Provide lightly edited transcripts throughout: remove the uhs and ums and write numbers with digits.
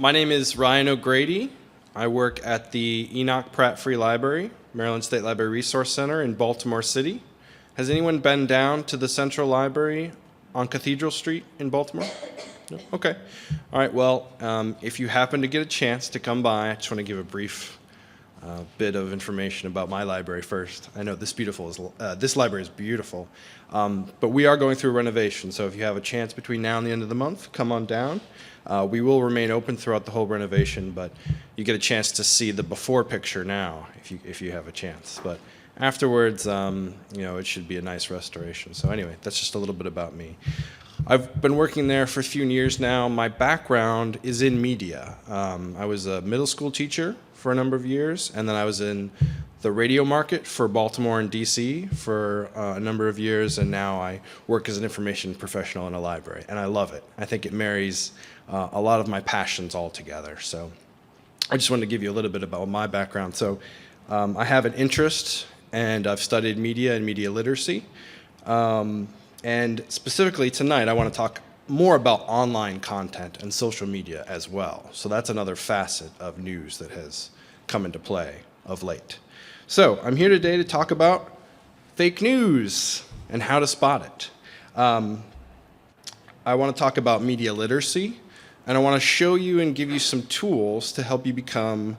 My name is Ryan O'Grady. I work at the Enoch Pratt Free Library, Maryland State Library Resource Center in Baltimore City. Has anyone been down to the Central Library on Cathedral Street in Baltimore? No? Okay. All right, well, if you happen to get a chance to come by, I just want to give a brief bit of information about my library first. I know this library is beautiful, but we are going through a renovation, so if you have a chance between now and the end of the month, come on down. We will remain open throughout the whole renovation, but you get a chance to see the before picture now, if you have a chance. But afterwards, it should be a nice restoration. So anyway, that's just a little bit about me. I've been working there for a few years now. My background is in media. I was a middle school teacher for a number of years, and then I was in the radio market for Baltimore and DC for a number of years, and now I work as an information professional in a library, and I love it. I think it marries a lot of my passions all together. So I just wanted to give you a little bit about my background. So I have an interest, and I've studied media and media literacy. And specifically tonight, I want to talk more about online content and social media as well. So that's another facet of news that has come into play of late. So I'm here today to talk about fake news and how to spot it. I want to talk about media literacy, and I want to show you and give you some tools to help you become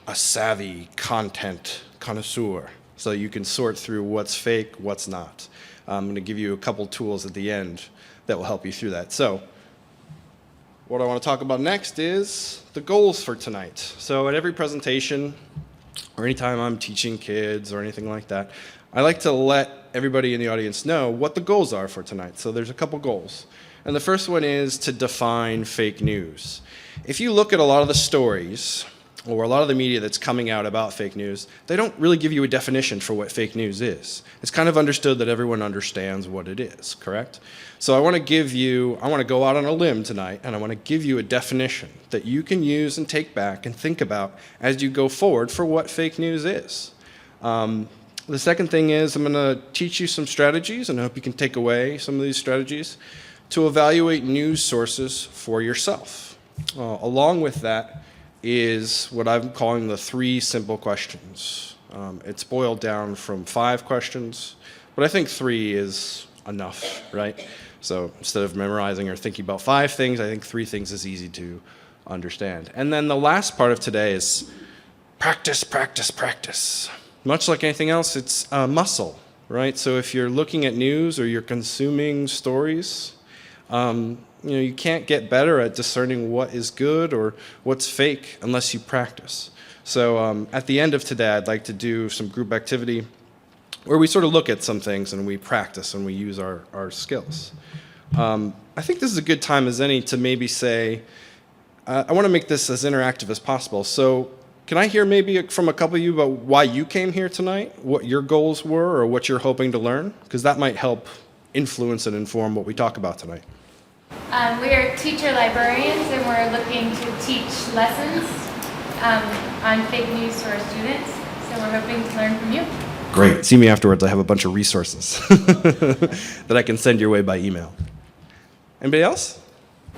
a savvy content connoisseur so you can sort through what's fake, what's not. I'm going to give you a couple tools at the end that will help you through that. So what I want to talk about next is the goals for tonight. So at every presentation, or anytime I'm teaching kids or anything like that, I like to let everybody in the audience know what the goals are for tonight. So there's a couple goals. And the first one is to define fake news. If you look at a lot of the stories, or a lot of the media that's coming out about fake news, they don't really give you a definition for what fake news is. It's kind of understood that everyone understands what it is, correct? So I want to go out on a limb tonight, and I want to give you a definition that you can use and take back and think about as you go forward for what fake news is. The second thing is I'm going to teach you some strategies, and I hope you can take away some of these strategies, to evaluate news sources for yourself. Along with that is what I'm calling the 3 simple questions. It's boiled down from 5 questions, but I think 3 is enough, right? So instead of memorizing or thinking about 5 things, I think 3 things is easy to understand. And then the last part of today is practice, practice, practice. Much like anything else, it's a muscle, right? So if you're looking at news or you're consuming stories, you can't get better at discerning what is good or what's fake unless you practice. So at the end of today, I'd like to do some group activity where we sort of look at some things and we practice and we use our skills. I think this is a good time as any to maybe say, I want to make this as interactive as possible. So can I hear maybe from a couple of you about why you came here tonight, what your goals were or what you're hoping to learn? Because that might help influence and inform what we talk about tonight. We are teacher librarians, and we're looking to teach lessons on fake news to our students. So we're hoping to learn from you. Great. See me afterwards. I have a bunch of resources that I can send your way by email. Anybody else?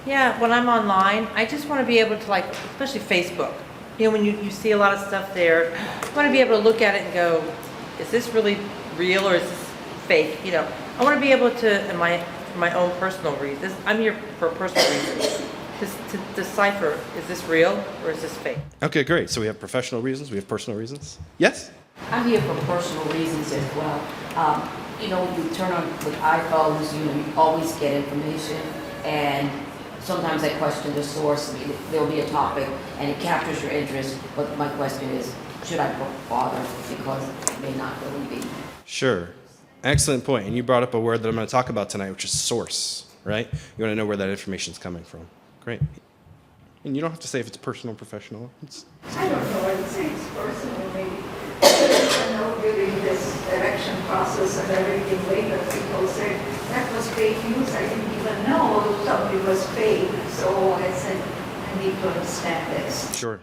Yeah, when I'm online, I just want to be able to, especially Facebook. When you see a lot of stuff there, I want to be able to look at it and go, is this really real or is this fake? I want to be able to, in my own personal reasons, I'm here for personal reasons, to decipher, is this real or is this fake? Okay, great. So we have professional reasons, we have personal reasons. Yes? I'm here for personal reasons as well. You turn on with iPhones, you always get information, and sometimes I question the source. There'll be a topic and it captures your interest, but my question is, should I bother because it may not really be? Sure. Excellent point. And you brought up a word that I'm going to talk about tonight, which is source, right? You want to know where that information is coming from. Great. And you don't have to say if it's personal or professional. I don't know what it says personal, maybe. I know during this election process and everything later, people said, that was fake news. I didn't even know somebody was fake. So I said, I need to understand this. Sure.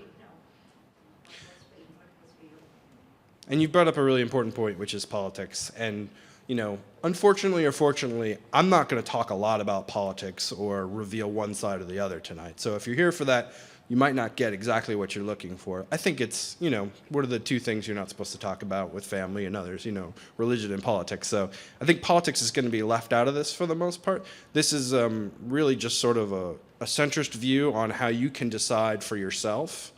And you brought up a really important point, which is politics. And unfortunately or fortunately, I'm not going to talk a lot about politics or reveal one side or the other tonight. So if you're here for that, you might not get exactly what you're looking for. I think it's, what are the two things you're not supposed to talk about with family and others? Religion and politics. So I think politics is going to be left out of this for the most part. This is really just sort of a centrist view on how you can decide for yourself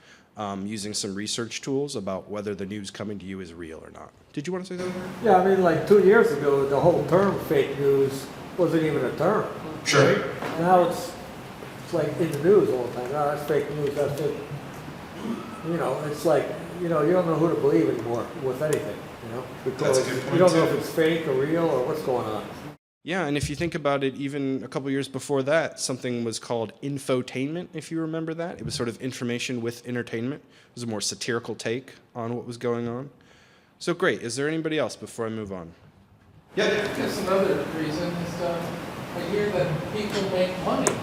using some research tools about whether the news coming to you is real or not. Did you want to say that? Yeah, I mean, like 2 years ago, the whole term fake news wasn't even a term. Sure. Right? Now it's like in the news all the time. Oh, that's fake news, that's it. It's like, you don't know who to believe anymore with anything, because That's a good point, you don't know too. if it's fake or real or what's going on. Yeah, and if you think about it, even a couple years before that, something was called infotainment, if you remember that. It was sort of information with entertainment. It was a more satirical take on what was going on. So great. Is there anybody else before I move on? Yeah, there's another reason is I hear that people make money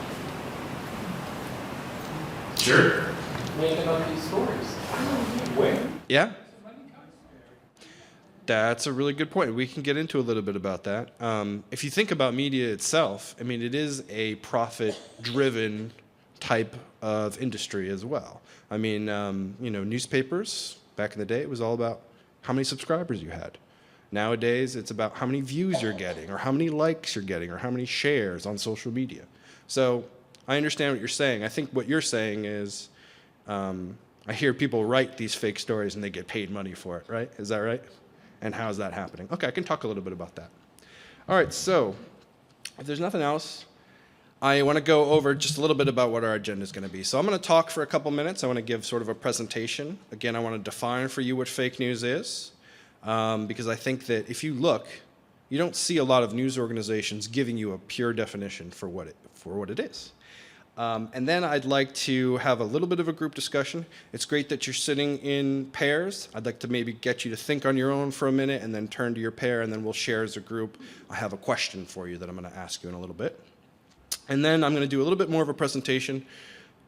Sure. making up these stories. Where? Yeah? That's a really good point. We can get into a little bit about that. If you think about media itself, I mean, it is a profit-driven type of industry as well. I mean, newspapers, back in the day, it was all about how many subscribers you had. Nowadays, it's about how many views you're getting, or how many likes you're getting, or how many shares on social media. So I understand what you're saying. I think what you're saying is, I hear people write these fake stories and they get paid money for it, right? Is that right? And how is that happening? Okay, I can talk a little bit about that. All right, so if there's nothing else, I want to go over just a little bit about what our agenda is going to be. So I'm going to talk for a couple minutes. I want to give sort of a presentation. Again, I want to define for you what fake news is, because I think that if you look, you don't see a lot of news organizations giving you a pure definition for what it is. And then I'd like to have a little bit of a group discussion. It's great that you're sitting in pairs. I'd like to maybe get you to think on your own for a minute and then turn to your pair, and then we'll share as a group. I have a question for you that I'm going to ask you in a little bit. And then I'm going to do a little bit more of a presentation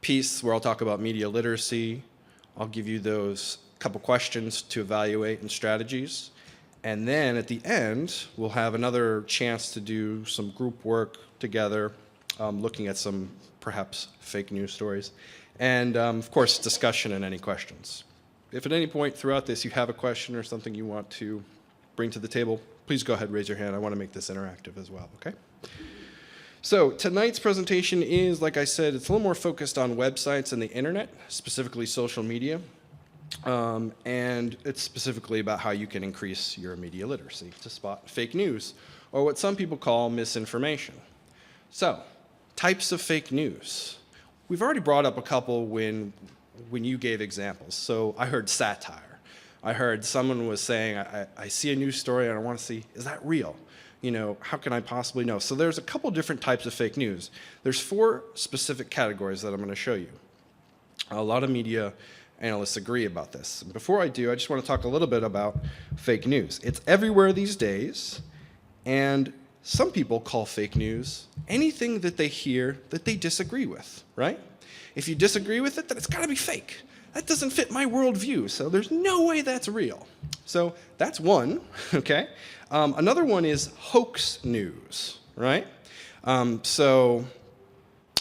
piece where I'll talk about media literacy. I'll give you those couple questions to evaluate and strategies. And then at the end, we'll have another chance to do some group work together, looking at some perhaps fake news stories. And of course, discussion and any questions. If at any point throughout this you have a question or something you want to bring to the table, please go ahead and raise your hand. I want to make this interactive as well, okay? So tonight's presentation is, like I said, it's a little more focused on websites and the internet, specifically social media. And it's specifically about how you can increase your media literacy to spot fake news, or what some people call misinformation. So, types of fake news. We've already brought up a couple when you gave examples. So I heard satire. I heard someone was saying, I see a news story and I want to see, is that real? How can I possibly know? So there's a couple different types of fake news. There's 4 specific categories that I'm going to show you. A lot of media analysts agree about this. And before I do, I just want to talk a little bit about fake news. It's everywhere these days, and some people call fake news anything that they hear that they disagree with, right? If you disagree with it, then it's got to be fake. That doesn't fit my worldview, so there's no way that's real. So that's one, okay? Another one is hoax news, right? So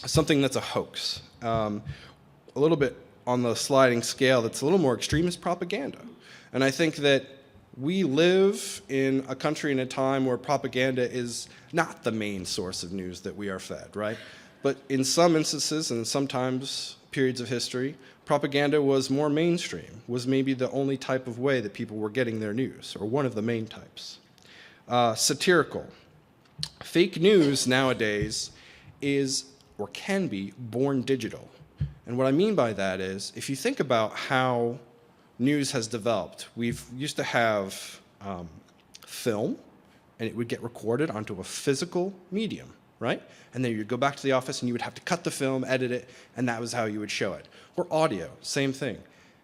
something that's a hoax. A little bit on the sliding scale that's a little more extreme is propaganda. And I think that we live in a country and a time where propaganda is not the main source of news that we are fed, right? But in some instances and sometimes periods of history, propaganda was more mainstream, was maybe the only type of way that people were getting their news, or one of the main types. Satirical. Fake news nowadays is, or can be, born digital. And what I mean by that is, if you think about how news has developed, we've used to have film, and it would get recorded onto a physical medium, right? And then you'd go back to the office and you would have to cut the film, edit it, and that was how you would show it. Or audio, same thing.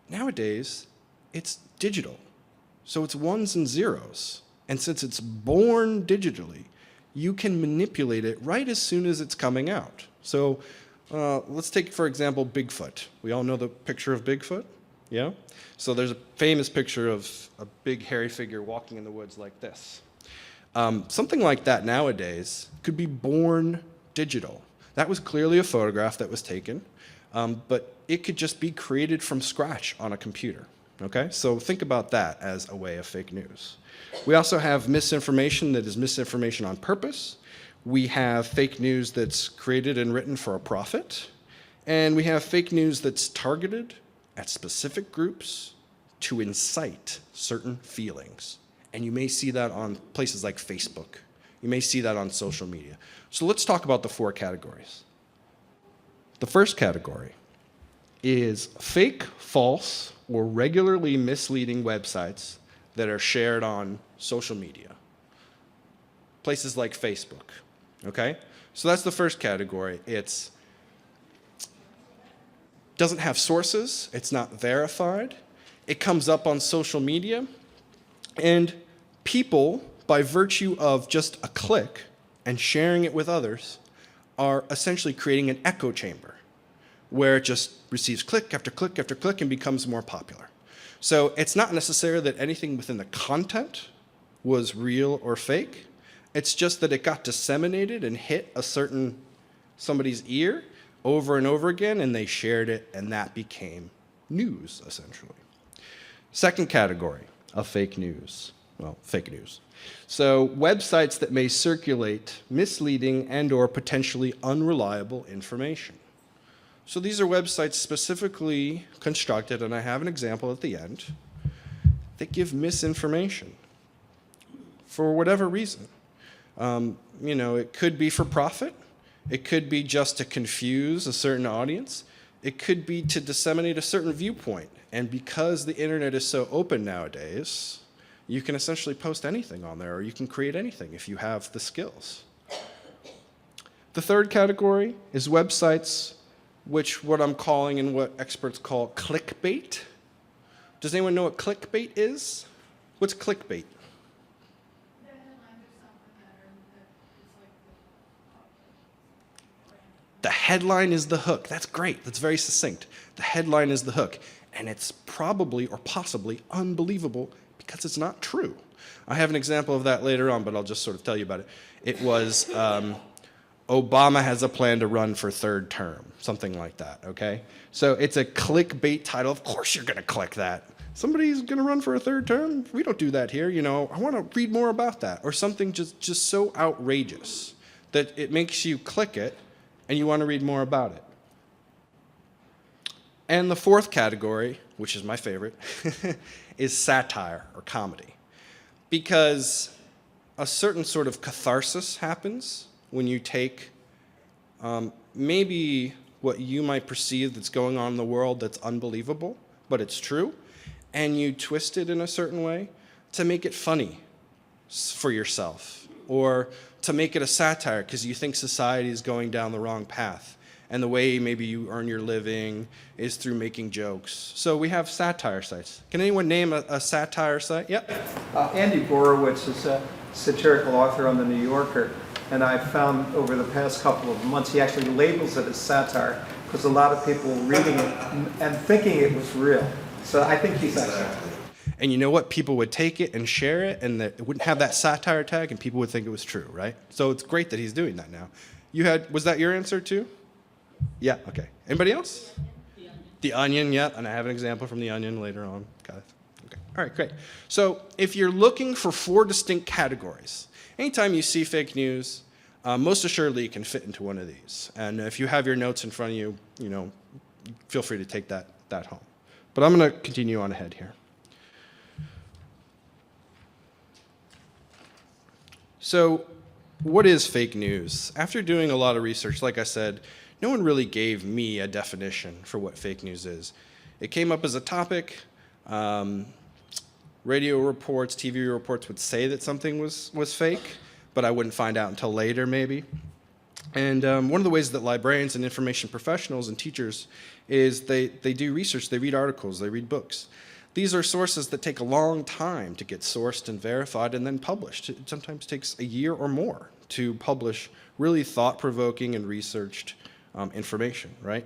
Nowadays, it's digital. So it's ones and zeros. And since it's born digitally, you can manipulate it right as soon as it's coming out. So let's take, for example, Bigfoot. We all know the picture of Bigfoot, yeah? So there's a famous picture of a big hairy figure walking in the woods like this. Something like that nowadays could be born digital. That was clearly a photograph that was taken, but it could just be created from scratch on a computer. Okay? So think about that as a way of fake news. We also have misinformation that is misinformation on purpose. We have fake news that's created and written for a profit. And we have fake news that's targeted at specific groups to incite certain feelings. And you may see that on places like Facebook. You may see that on social media. So let's talk about the 4 categories. The first category is fake, false, or regularly misleading websites that are shared on social media. Places like Facebook, okay? So that's the first category. It doesn't have sources, it's not verified, it comes up on social media, and people, by virtue of just a click and sharing it with others, are essentially creating an echo chamber where it just receives click after click after click and becomes more popular. So it's not necessarily that anything within the content was real or fake. It's just that it got disseminated and hit somebody's ear over and over again, and they shared it, and that became news, essentially. Second category of fake news. Well, fake news. So websites that may circulate misleading and or potentially unreliable information. So these are websites specifically constructed, and I have an example at the end, that give misinformation for whatever reason. It could be for profit. It could be just to confuse a certain audience. It could be to disseminate a certain viewpoint. And because the internet is so open nowadays, you can essentially post anything on there, or you can create anything if you have the skills. The third category is websites which what I'm calling and what experts call clickbait. Does anyone know what clickbait is? What's clickbait? The headline is the hook. That's great. That's very succinct. The headline is the hook. And it's probably or possibly unbelievable because it's not true. I have an example of that later on, but I'll just sort of tell you about it. It was Obama has a plan to run for 3rd term, something like that, okay? So it's a clickbait title. Of course you're going to click that. Somebody's going to run for a 3rd term? We don't do that here, I want to read more about that. Or something just so outrageous that it makes you click it and you want to read more about it. And the 4th category, which is my favorite, is satire or comedy. Because a certain sort of catharsis happens when you take maybe what you might perceive that's going on in the world that's unbelievable, but it's true, and you twist it in a certain way to make it funny for yourself, or to make it a satire because you think society is going down the wrong path, and the way maybe you earn your living is through making jokes. So we have satire sites. Can anyone name a satire site? Yep. Andy Borowitz is a satirical author on The New Yorker, and I found over the past couple of months he actually labels it as satire because a lot of people were reading it and thinking it was real. So I think he's excellent. And you know what? People would take it and share it, and it wouldn't have that satire tag, and people would think it was true, right? So it's great that he's doing that now. Was that your answer too? Yeah, okay. Anybody else? The Onion, yeah, and I have an example from The Onion later on. Got it. Okay. All right, great. So if you're looking for 4 distinct categories, anytime you see fake news, most assuredly you can fit into one of these. And if you have your notes in front of you, feel free to take that home. But I'm going to continue on ahead here. So what is fake news? After doing a lot of research, like I said, no one really gave me a definition for what fake news is. It came up as a topic. Radio reports, TV reports would say that something was fake, but I wouldn't find out until later, maybe. And one of the ways that librarians and information professionals and teachers is they do research, they read articles, they read books. These are sources that take a long time to get sourced and verified and then published. It sometimes takes a year or more to publish really thought-provoking and researched information, right?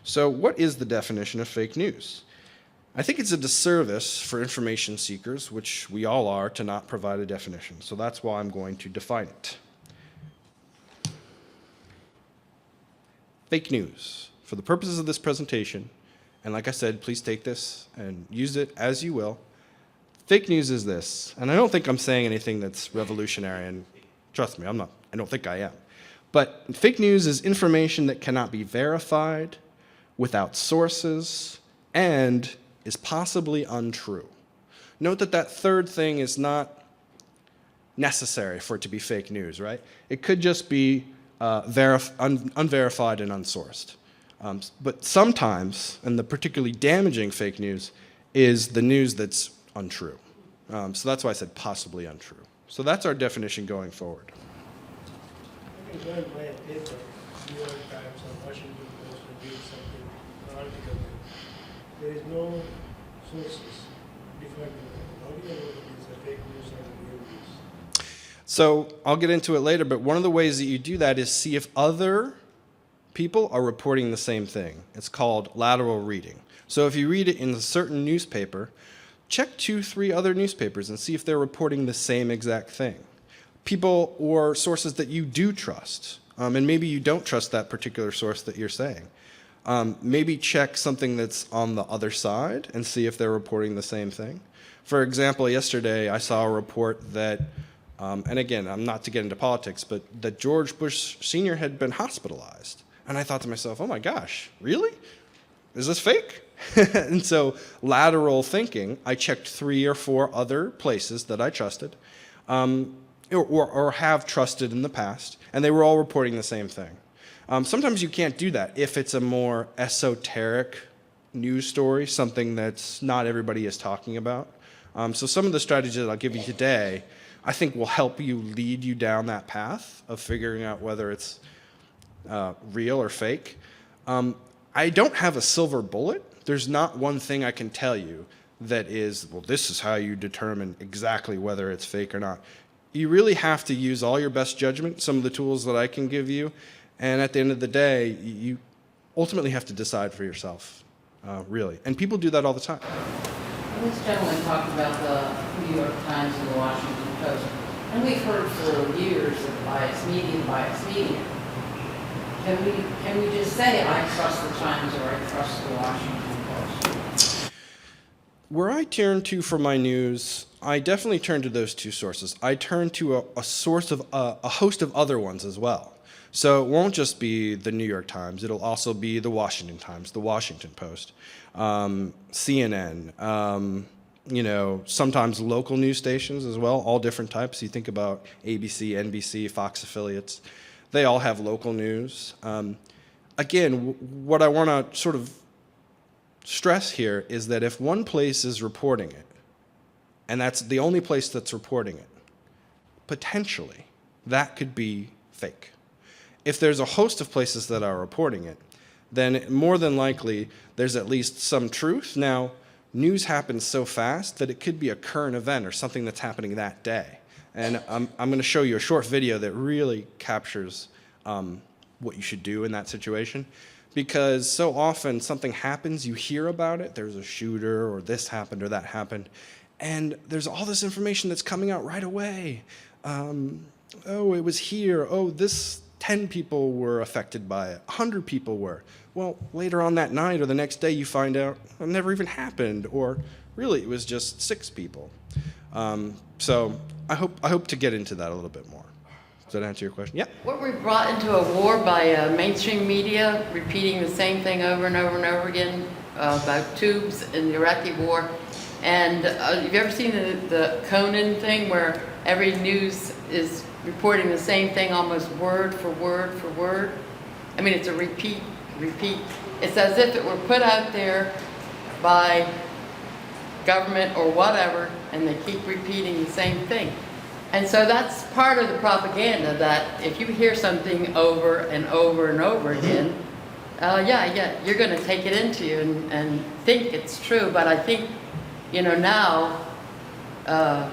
So what is the definition of fake news? I think it's a disservice for information seekers, which we all are, to not provide a definition. So that's why I'm going to define it. Fake news. for the purposes of this presentation, and like I said, please take this and use it as you will. Fake news is this, and I don't think I'm saying anything that's revolutionary, and trust me, I don't think I am. But fake news is information that cannot be verified, without sources, and is possibly untrue. Note that that third thing is not necessary for it to be fake news, right? It could just be unverified and unsourced. But sometimes, and the particularly damaging fake news, is the news that's untrue. So that's why I said possibly untrue. So that's our definition going forward. I can go and buy a paper, New York Times or Washington Post, and read something, an article. There is no sources defined. How do you know if it's a fake news or a real news? So I'll get into it later, but one of the ways that you do that is see if other people are reporting the same thing. It's called lateral reading. So if you read it in a certain newspaper, check 2-3 other newspapers and see if they're reporting the same exact thing. People or sources that you do trust, and maybe you don't trust that particular source that you're saying. Maybe check something that's on the other side and see if they're reporting the same thing. For example, yesterday I saw a report that, and again, I'm not to get into politics, but that George Bush Sr. had been hospitalized. And I thought to myself, oh my gosh, really? Is this fake? And so lateral thinking, I checked 3 or 4 other places that I trusted, or have trusted in the past, and they were all reporting the same thing. Sometimes you can't do that if it's a more esoteric news story, something that's not everybody is talking about. So some of the strategies that I'll give you today, I think will help you lead you down that path of figuring out whether it's real or fake. I don't have a silver bullet. There's not one thing I can tell you that is, well, this is how you determine exactly whether it's fake or not. You really have to use all your best judgment, some of the tools that I can give you, and at the end of the day, you ultimately have to decide for yourself, really. And people do that all the time. This gentleman talked about the New York Times and the Washington Post, and we've heard for years of bias media. Can we just say, I trust the Times or I trust the Washington Post? Where I turn to for my news, I definitely turn to those 2 sources. I turn to a source of a host of other ones as well. So it won't just be the New York Times. It'll also be the Washington Times, the Washington Post, CNN, sometimes local news stations as well, all different types. You think about ABC, NBC, Fox affiliates. They all have local news. Again, what I want to sort of stress here is that if one place is reporting it, and that's the only place that's reporting it, potentially that could be fake. If there's a host of places that are reporting it, then more than likely there's at least some truth. Now, news happens so fast that it could be a current event or something that's happening that day. And I'm going to show you a short video that really captures what you should do in that situation. Because so often something happens, you hear about it, there's a shooter or this happened or that happened, and there's all this information that's coming out right away. Oh, it was here. Oh, 10 people were affected by it. 100 people were. Well, later on that night or the next day you find out it never even happened, or really it was just 6 people. So I hope to get into that a little bit more. Does that answer your question? Yeah. Weren't we brought into a war by mainstream media repeating the same thing over and over and over again about tubes in the Iraqi war? And have you ever seen the Conan thing where every news is reporting the same thing almost word for word for word? I mean, it's a repeat. It's as if it were put out there by government or whatever, and they keep repeating the same thing. And so that's part of the propaganda, that if you hear something over and over and over again, you're going to take it into you and think it's true. But I think, now,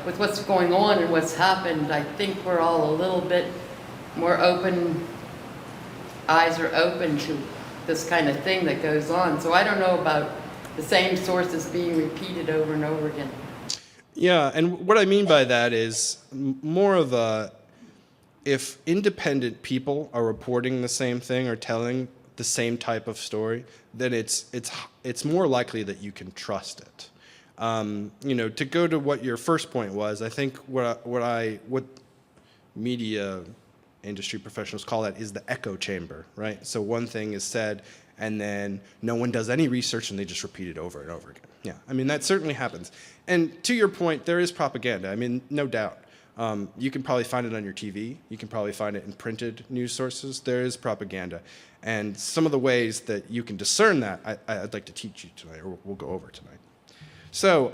with what's going on and what's happened, I think we're all a little bit more open, eyes are open to this kind of thing that goes on. So I don't know about the same sources being repeated over and over again. Yeah, and what I mean by that is more of if independent people are reporting the same thing or telling the same type of story, then it's more likely that you can trust it. To go to what your first point was, I think what media industry professionals call that is the echo chamber, right? So one thing is said, and then no one does any research, and they just repeat it over and over again. Yeah, I mean, that certainly happens. And to your point, there is propaganda. I mean, no doubt. You can probably find it on your TV. You can probably find it in printed news sources. There is propaganda. And some of the ways that you can discern that, I'd like to teach you tonight, or we'll go over tonight. So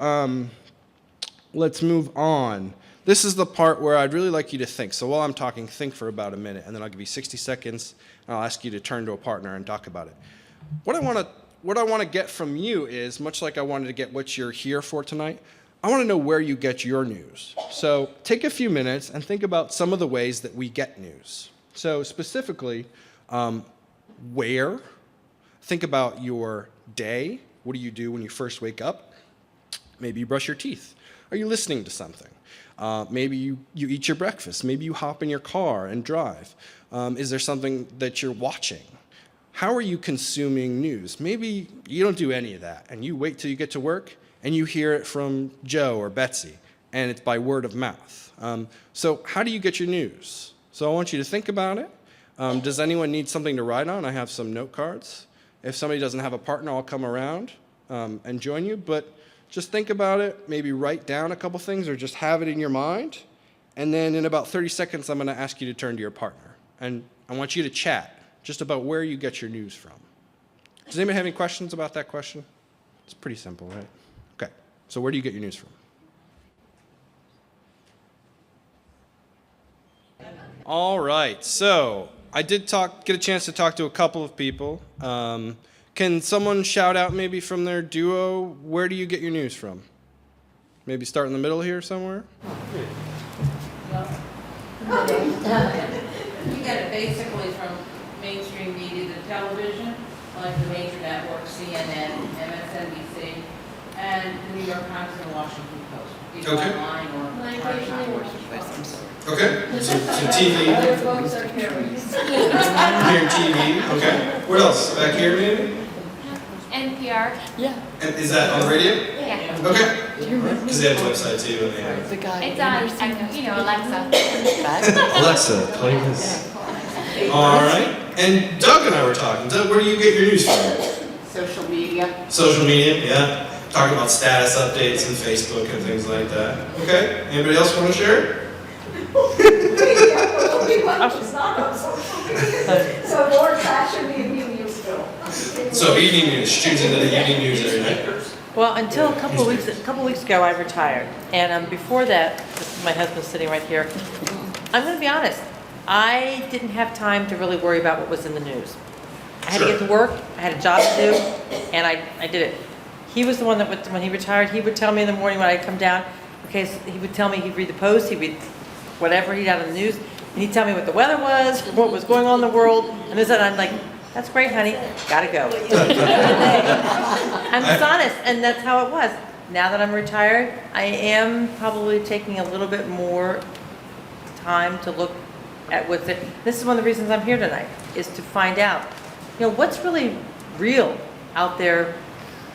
let's move on. This is the part where I'd really like you to think. So while I'm talking, think for about a minute, and then I'll give you 60 seconds, and I'll ask you to turn to a partner and talk about it. What I want to get from you is, much like I wanted to get what you're here for tonight, I want to know where you get your news. So take a few minutes and think about some of the ways that we get news. So specifically, where? Think about your day. What do you do when you first wake up? Maybe you brush your teeth. Are you listening to something? Maybe you eat your breakfast. Maybe you hop in your car and drive. Is there something that you're watching? How are you consuming news? Maybe you don't do any of that, and you wait till you get to work, and you hear it from Joe or Betsy, and it's by word of mouth. So how do you get your news? So I want you to think about it. Does anyone need something to write on? I have some note cards. If somebody doesn't have a partner, I'll come around and join you. But just think about it. Maybe write down a couple things or just have it in your mind. And then in about 30 seconds, I'm going to ask you to turn to your partner. And I want you to chat just about where you get your news from. Does anybody have any questions about that question? It's pretty simple, right? Okay. So where do you get your news from? All right. So I did get a chance to talk to a couple of people. Can someone shout out maybe from their duo, where do you get your news from? Maybe start in the middle here somewhere? You get it basically from mainstream media, the television, like the major networks, CNN, MSNBC, and the New York Times and the Washington Post. Either Okay. online or Okay. So TV. Other folks are hearing. Here, TV. Okay. What else? Back here, maybe? NPR. Yeah, And is that on the radio? Yeah. Okay. do you remember Because they have a website too, and they have. the guy? It's on, Alexa. Alexa, play this. All right. And Doug and I were talking. Doug, where do you get your news from? Social media. Social media, yeah. Talking about status updates and Facebook and things like that. Okay. Anybody else want to share? It's not on social media. So more fashion evening news still. So evening news, choosing the evening news every night. Well, until a couple weeks ago, I retired, and before that, my husband's sitting right here. I'm going to be honest. I didn't have time to really worry about what was in the news. I had to get to work. I had a job to do, and I did it. He was the one that, when he retired, he would tell me in the morning when I'd come down. Okay, so he would tell me he'd read the Post, he'd read whatever he'd have on the news, and he'd tell me what the weather was, what was going on in the world, and this and I'm like, that's great, honey. Gotta go. I'm just honest, and that's how it was. Now that I'm retired, I am probably taking a little bit more time to look at what's it. This is one of the reasons I'm here tonight, is to find out, what's really real out there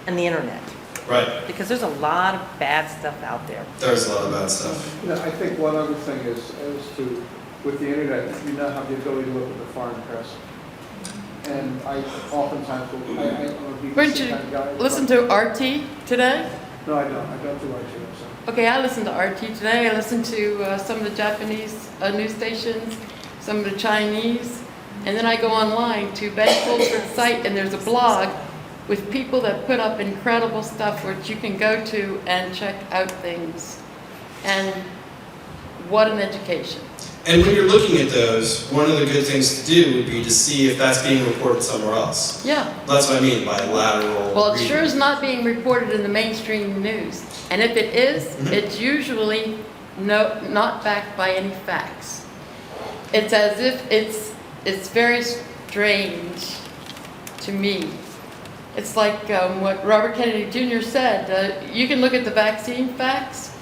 in the internet. Right. Because there's a lot of bad stuff out there. There's a lot of bad stuff. I think one other thing is to, with the internet, you now have the ability to look at the foreign press. And I oftentimes will, I'm a BBC Weren't you kind of guy. listen to RT today? No, I don't. I don't do IT. So. Okay, I listened to RT today. I listened to some of the Japanese news stations, some of the Chinese, and then I go online to Ben Fulford's site, and there's a blog with people that put up incredible stuff which you can go to and check out things. And what an education. And when you're looking at those, one of the good things to do would be to see if that's being reported somewhere else. Yeah. That's what I mean by lateral Well, it reading. sure is not being reported in the mainstream news. And if it is, it's usually not backed by any facts. It's as if it's very strange to me. It's like what Robert Kennedy Jr. said. You can look at the vaccine facts,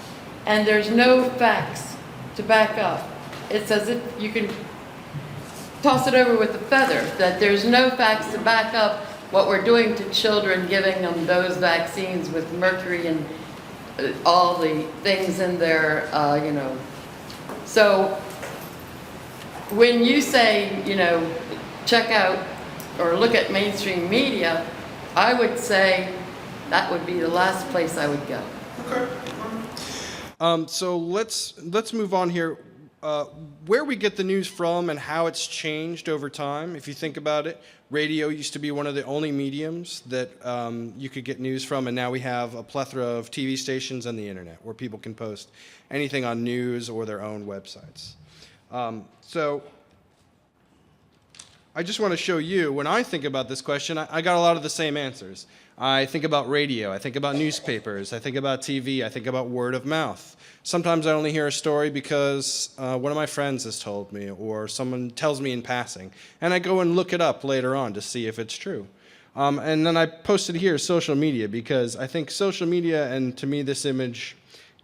and there's no facts to back up. It's as if you can toss it over with a feather, that there's no facts to back up what we're doing to children, giving them those vaccines with mercury and all the things in there, you know. So when you say, you know, check out or look at mainstream media, I would say that would be the last place I would go. So let's move on here. Where we get the news from and how it's changed over time, if you think about it, radio used to be one of the only mediums that you could get news from, and now we have a plethora of TV stations and the internet where people can post anything on news or their own websites. So I just want to show you, when I think about this question, I got a lot of the same answers. I think about radio, I think about newspapers, I think about TV, I think about word of mouth. Sometimes I only hear a story because one of my friends has told me, or someone tells me in passing, and I go and look it up later on to see if it's true. And then I posted here social media, because I think social media, and to me this image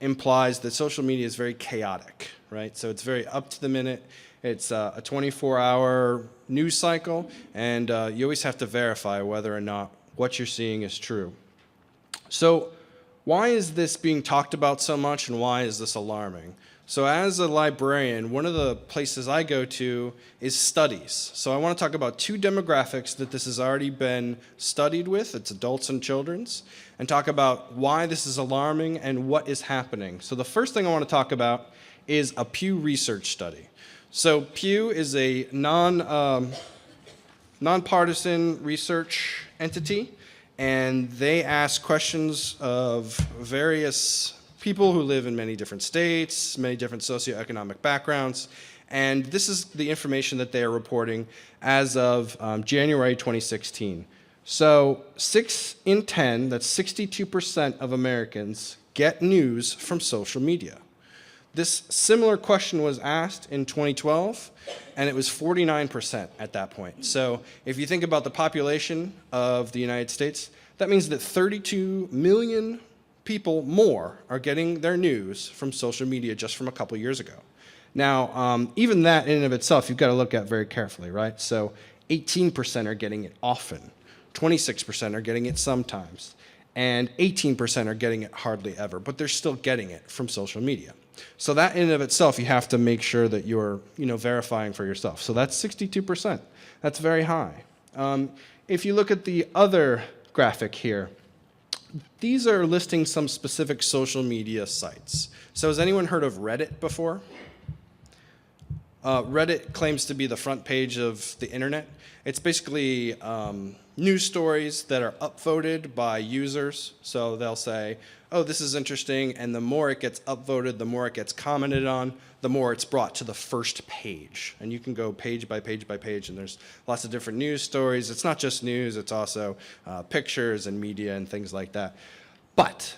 implies that social media is very chaotic, right? So it's very up to the minute. It's a 24-hour news cycle, and you always have to verify whether or not what you're seeing is true. So why is this being talked about so much, and why is this alarming? So as a librarian, one of the places I go to is studies. So I want to talk about two demographics that this has already been studied with. It's adults and children's, and talk about why this is alarming and what is happening. So the first thing I want to talk about is a Pew Research study. So Pew is a nonpartisan research entity, and they ask questions of various people who live in many different states, many different socioeconomic backgrounds, and this is the information that they are reporting as of January 2016. So 6 in 10, that's 62% of Americans, get news from social media. This similar question was asked in 2012, and it was 49% at that point. So if you think about the population of the United States, that means that 32 million people more are getting their news from social media just from a couple years ago. Now, even that in and of itself, you've got to look at very carefully, right? So 18% are getting it often, 26% are getting it sometimes, and 18% are getting it hardly ever, but they're still getting it from social media. So that in and of itself, you have to make sure that you're, verifying for yourself. So that's 62%. That's very high. If you look at the other graphic here, these are listing some specific social media sites. So has anyone heard of Reddit before? Reddit claims to be the front page of the internet. It's basically news stories that are upvoted by users. So they'll say, oh, this is interesting, and the more it gets upvoted, the more it gets commented on, the more it's brought to the first page. And you can go page by page by page, and there's lots of different news stories. It's not just news, it's also pictures and media and things like that. But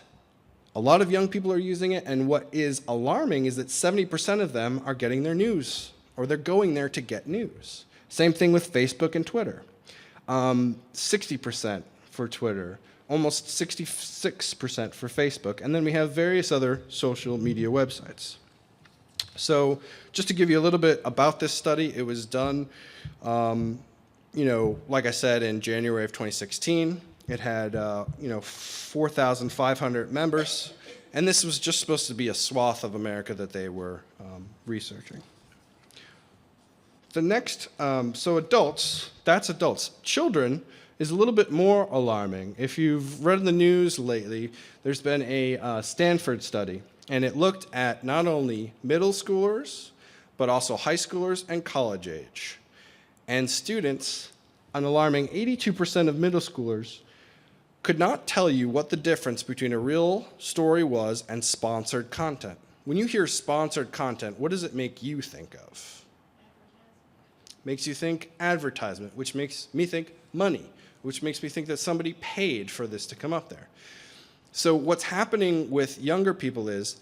a lot of young people are using it, and what is alarming is that 70% of them are getting their news, or they're going there to get news. Same thing with Facebook and Twitter. 60% for Twitter, almost 66% for Facebook, and then we have various other social media websites. So just to give you a little bit about this study, it was done, like I said, in January of 2016. It had, 4,500 members, and this was just supposed to be a swath of America that they were researching. The next, so adults, that's adults. Children is a little bit more alarming. If you've read the news lately, there's been a Stanford study, and it looked at not only middle schoolers, but also high schoolers and college age. And students, an alarming 82% of middle schoolers, could not tell you what the difference between a real story was and sponsored content. When you hear sponsored content, what does it make you think of? Makes you think advertisement, which makes me think money, which makes me think that somebody paid for this to come up there. So what's happening with younger people is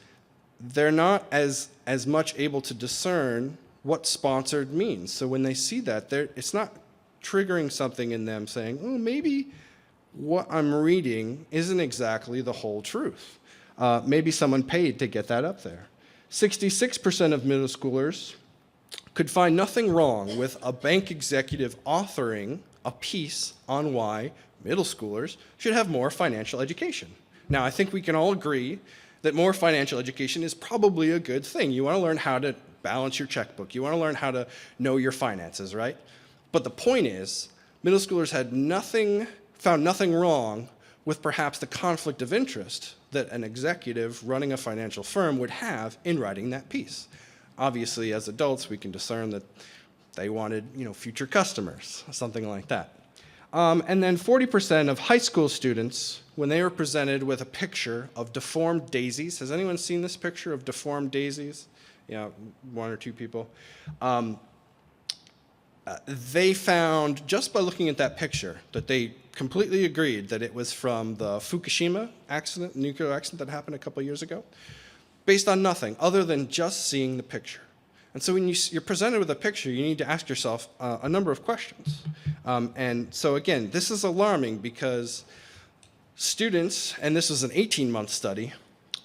they're not as much able to discern what sponsored means. So when they see that, it's not triggering something in them saying, oh, maybe what I'm reading isn't exactly the whole truth. Maybe someone paid to get that up there. 66% of middle schoolers could find nothing wrong with a bank executive authoring a piece on why middle schoolers should have more financial education. Now, I think we can all agree that more financial education is probably a good thing. You want to learn how to balance your checkbook. You want to learn how to know your finances, right? But the point is, middle schoolers found nothing wrong with perhaps the conflict of interest that an executive running a financial firm would have in writing that piece. Obviously, as adults, we can discern that they wanted, future customers, something like that. And then 40% of high school students, when they were presented with a picture of deformed daisies, has anyone seen this picture of deformed daisies? Yeah, one or two people. They found, just by looking at that picture, that they completely agreed that it was from the Fukushima accident, nuclear accident that happened a couple years ago, based on nothing other than just seeing the picture. And so when you're presented with a picture, you need to ask yourself a number of questions. And so again, this is alarming because students, and this is an 18-month study,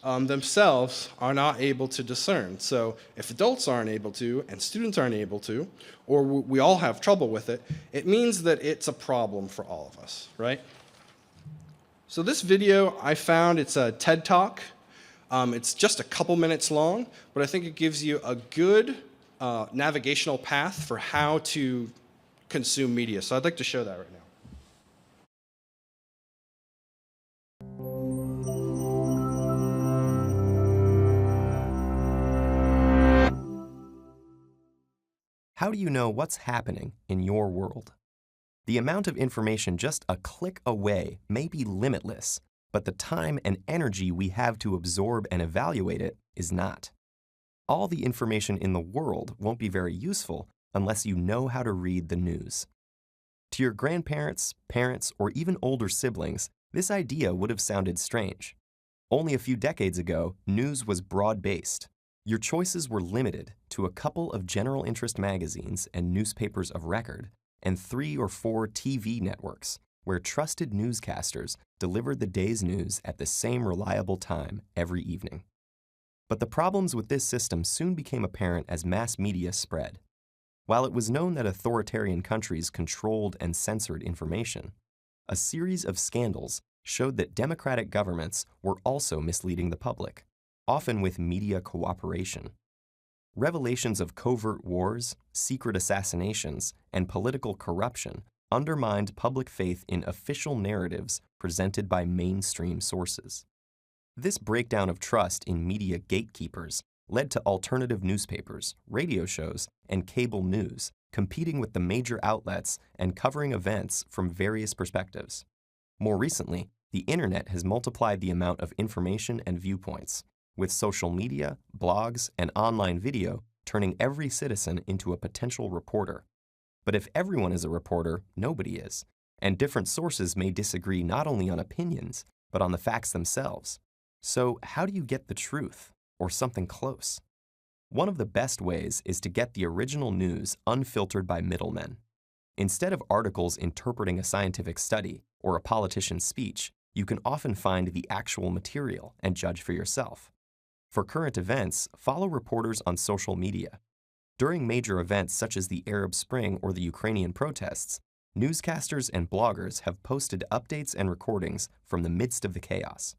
themselves are not able to discern. So if adults aren't able to, and students aren't able to, or we all have trouble with it, it means that it's a problem for all of us, right? So this video I found, it's a TED Talk. It's just a couple minutes long, but I think it gives you a good navigational path for how to consume media. So I'd like to show that right now. How do you know what's happening in your world? The amount of information just a click away may be limitless, but the time and energy we have to absorb and evaluate it is not. All the information in the world won't be very useful unless you know how to read the news. To your grandparents, parents, or even older siblings, this idea would have sounded strange. Only a few decades ago, news was broad-based. Your choices were limited to a couple of general interest magazines and newspapers of record, and 3 or 4 TV networks, where trusted newscasters delivered the day's news at the same reliable time every evening. But the problems with this system soon became apparent as mass media spread. While it was known that authoritarian countries controlled and censored information, a series of scandals showed that democratic governments were also misleading the public, often with media cooperation. Revelations of covert wars, secret assassinations, and political corruption undermined public faith in official narratives presented by mainstream sources. This breakdown of trust in media gatekeepers led to alternative newspapers, radio shows, and cable news competing with the major outlets and covering events from various perspectives. More recently, the internet has multiplied the amount of information and viewpoints, with social media, blogs, and online video turning every citizen into a potential reporter. But if everyone is a reporter, nobody is, and different sources may disagree not only on opinions, but on the facts themselves. So how do you get the truth, or something close? One of the best ways is to get the original news unfiltered by middlemen. Instead of articles interpreting a scientific study or a politician's speech, you can often find the actual material and judge for yourself. For current events, follow reporters on social media. During major events such as the Arab Spring or the Ukrainian protests, newscasters and bloggers have posted updates and recordings from the midst of the chaos.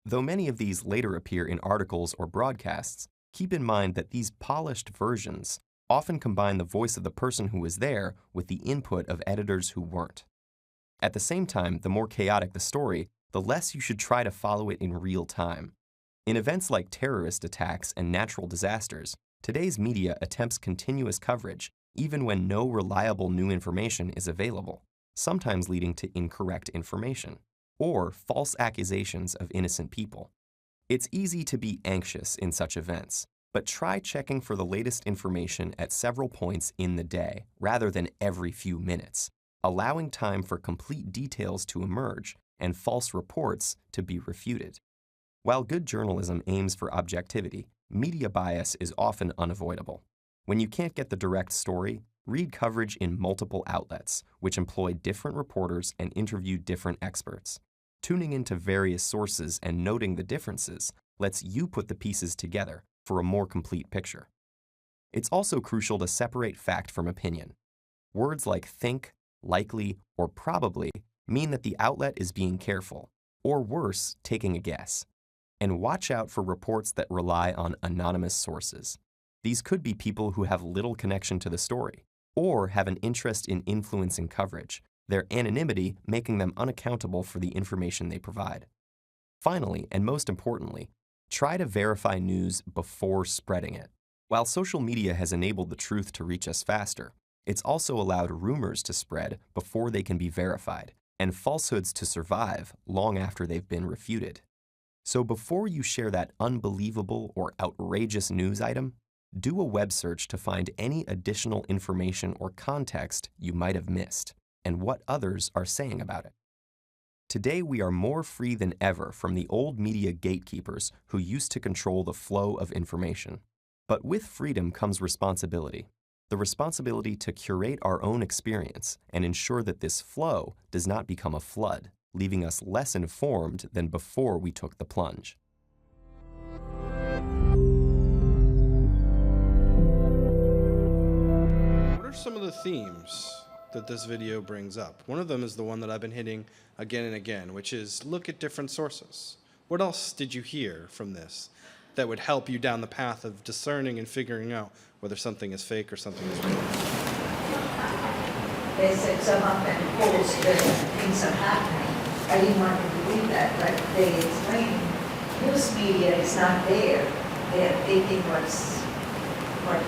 Though many of these later appear in articles or broadcasts, keep in mind that these polished versions often combine the voice of the person who was there with the input of editors who weren't. At the same time, the more chaotic the story, the less you should try to follow it in real time. In events like terrorist attacks and natural disasters, today's media attempts continuous coverage even when no reliable new information is available, sometimes leading to incorrect information or false accusations of innocent people. It's easy to be anxious in such events, but try checking for the latest information at several points in the day rather than every few minutes, allowing time for complete details to emerge and false reports to be refuted. While good journalism aims for objectivity, media bias is often unavoidable. When you can't get the direct story, read coverage in multiple outlets, which employ different reporters and interview different experts. Tuning into various sources and noting the differences lets you put the pieces together for a more complete picture. It's also crucial to separate fact from opinion. Words like think, likely, or probably mean that the outlet is being careful, or worse, taking a guess. And watch out for reports that rely on anonymous sources. These could be people who have little connection to the story, or have an interest in influencing coverage, their anonymity making them unaccountable for the information they provide. Finally, and most importantly, try to verify news before spreading it. While social media has enabled the truth to reach us faster, it's also allowed rumors to spread before they can be verified, and falsehoods to survive long after they've been refuted. So before you share that unbelievable or outrageous news item, do a web search to find any additional information or context you might have missed, and what others are saying about it. Today, we are more free than ever from the old media gatekeepers who used to control the flow of information. But with freedom comes responsibility. The responsibility to curate our own experience and ensure that this flow does not become a flood, leaving us less informed than before we took the plunge. What are some of the themes that this video brings up? One of them is the one that I've been hitting again and again, which is look at different sources. What else did you hear from this that would help you down the path of discerning and figuring out whether something is fake or something is real? They said some up and polls that things are happening. I didn't want to believe that, but they explained news media is not there. They're taking what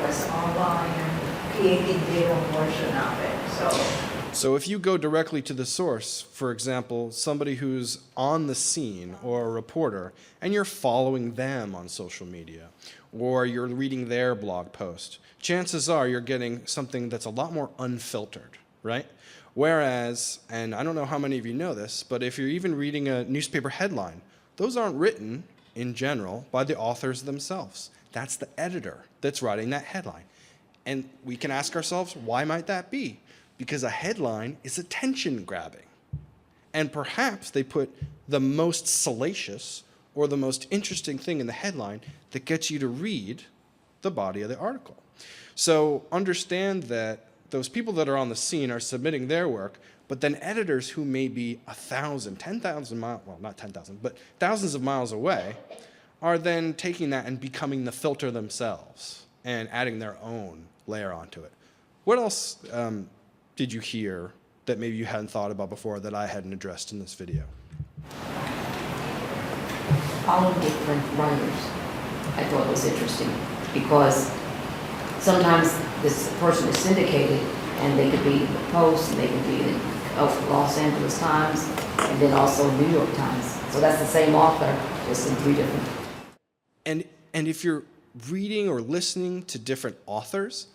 was online and creating their own version of it. So if you go directly to the source, for example, somebody who's on the scene or a reporter, and you're following them on social media, or you're reading their blog post, chances are you're getting something that's a lot more unfiltered, right? Whereas, and I don't know how many of you know this, but if you're even reading a newspaper headline, those aren't written, in general, by the authors themselves. That's the editor that's writing that headline. And we can ask ourselves, why might that be? Because a headline is attention-grabbing. And perhaps they put the most salacious or the most interesting thing in the headline that gets you to read the body of the article. So understand that those people that are on the scene are submitting their work, but then editors who may be 1,000, 10,000 miles, well, not 10,000, but thousands of miles away, are then taking that and becoming the filter themselves and adding their own layer onto it. What else did you hear that maybe you hadn't thought about before that I hadn't addressed in this video? All different writers. I thought it was interesting because sometimes this person is syndicated and they could be in the Post and they could be in Los Angeles Times and then also New York Times. So that's the same author, just in 3 different. And if you're reading or listening to different authors,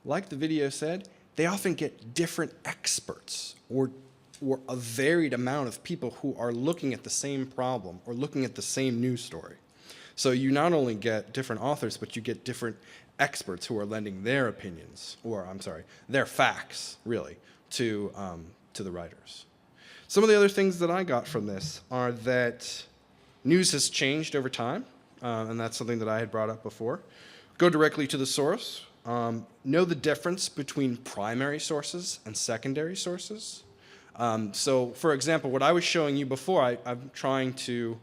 like the video said, they often get different experts or a varied amount of people who are looking at the same problem or looking at the same news story. So you not only get different authors, but you get different experts who are lending their opinions, or their facts, really, to the writers. Some of the other things that I got from this are that news has changed over time, and that's something that I had brought up before. Go directly to the source. Know the difference between primary sources and secondary sources. So, for example, what I was showing you before, I'm trying to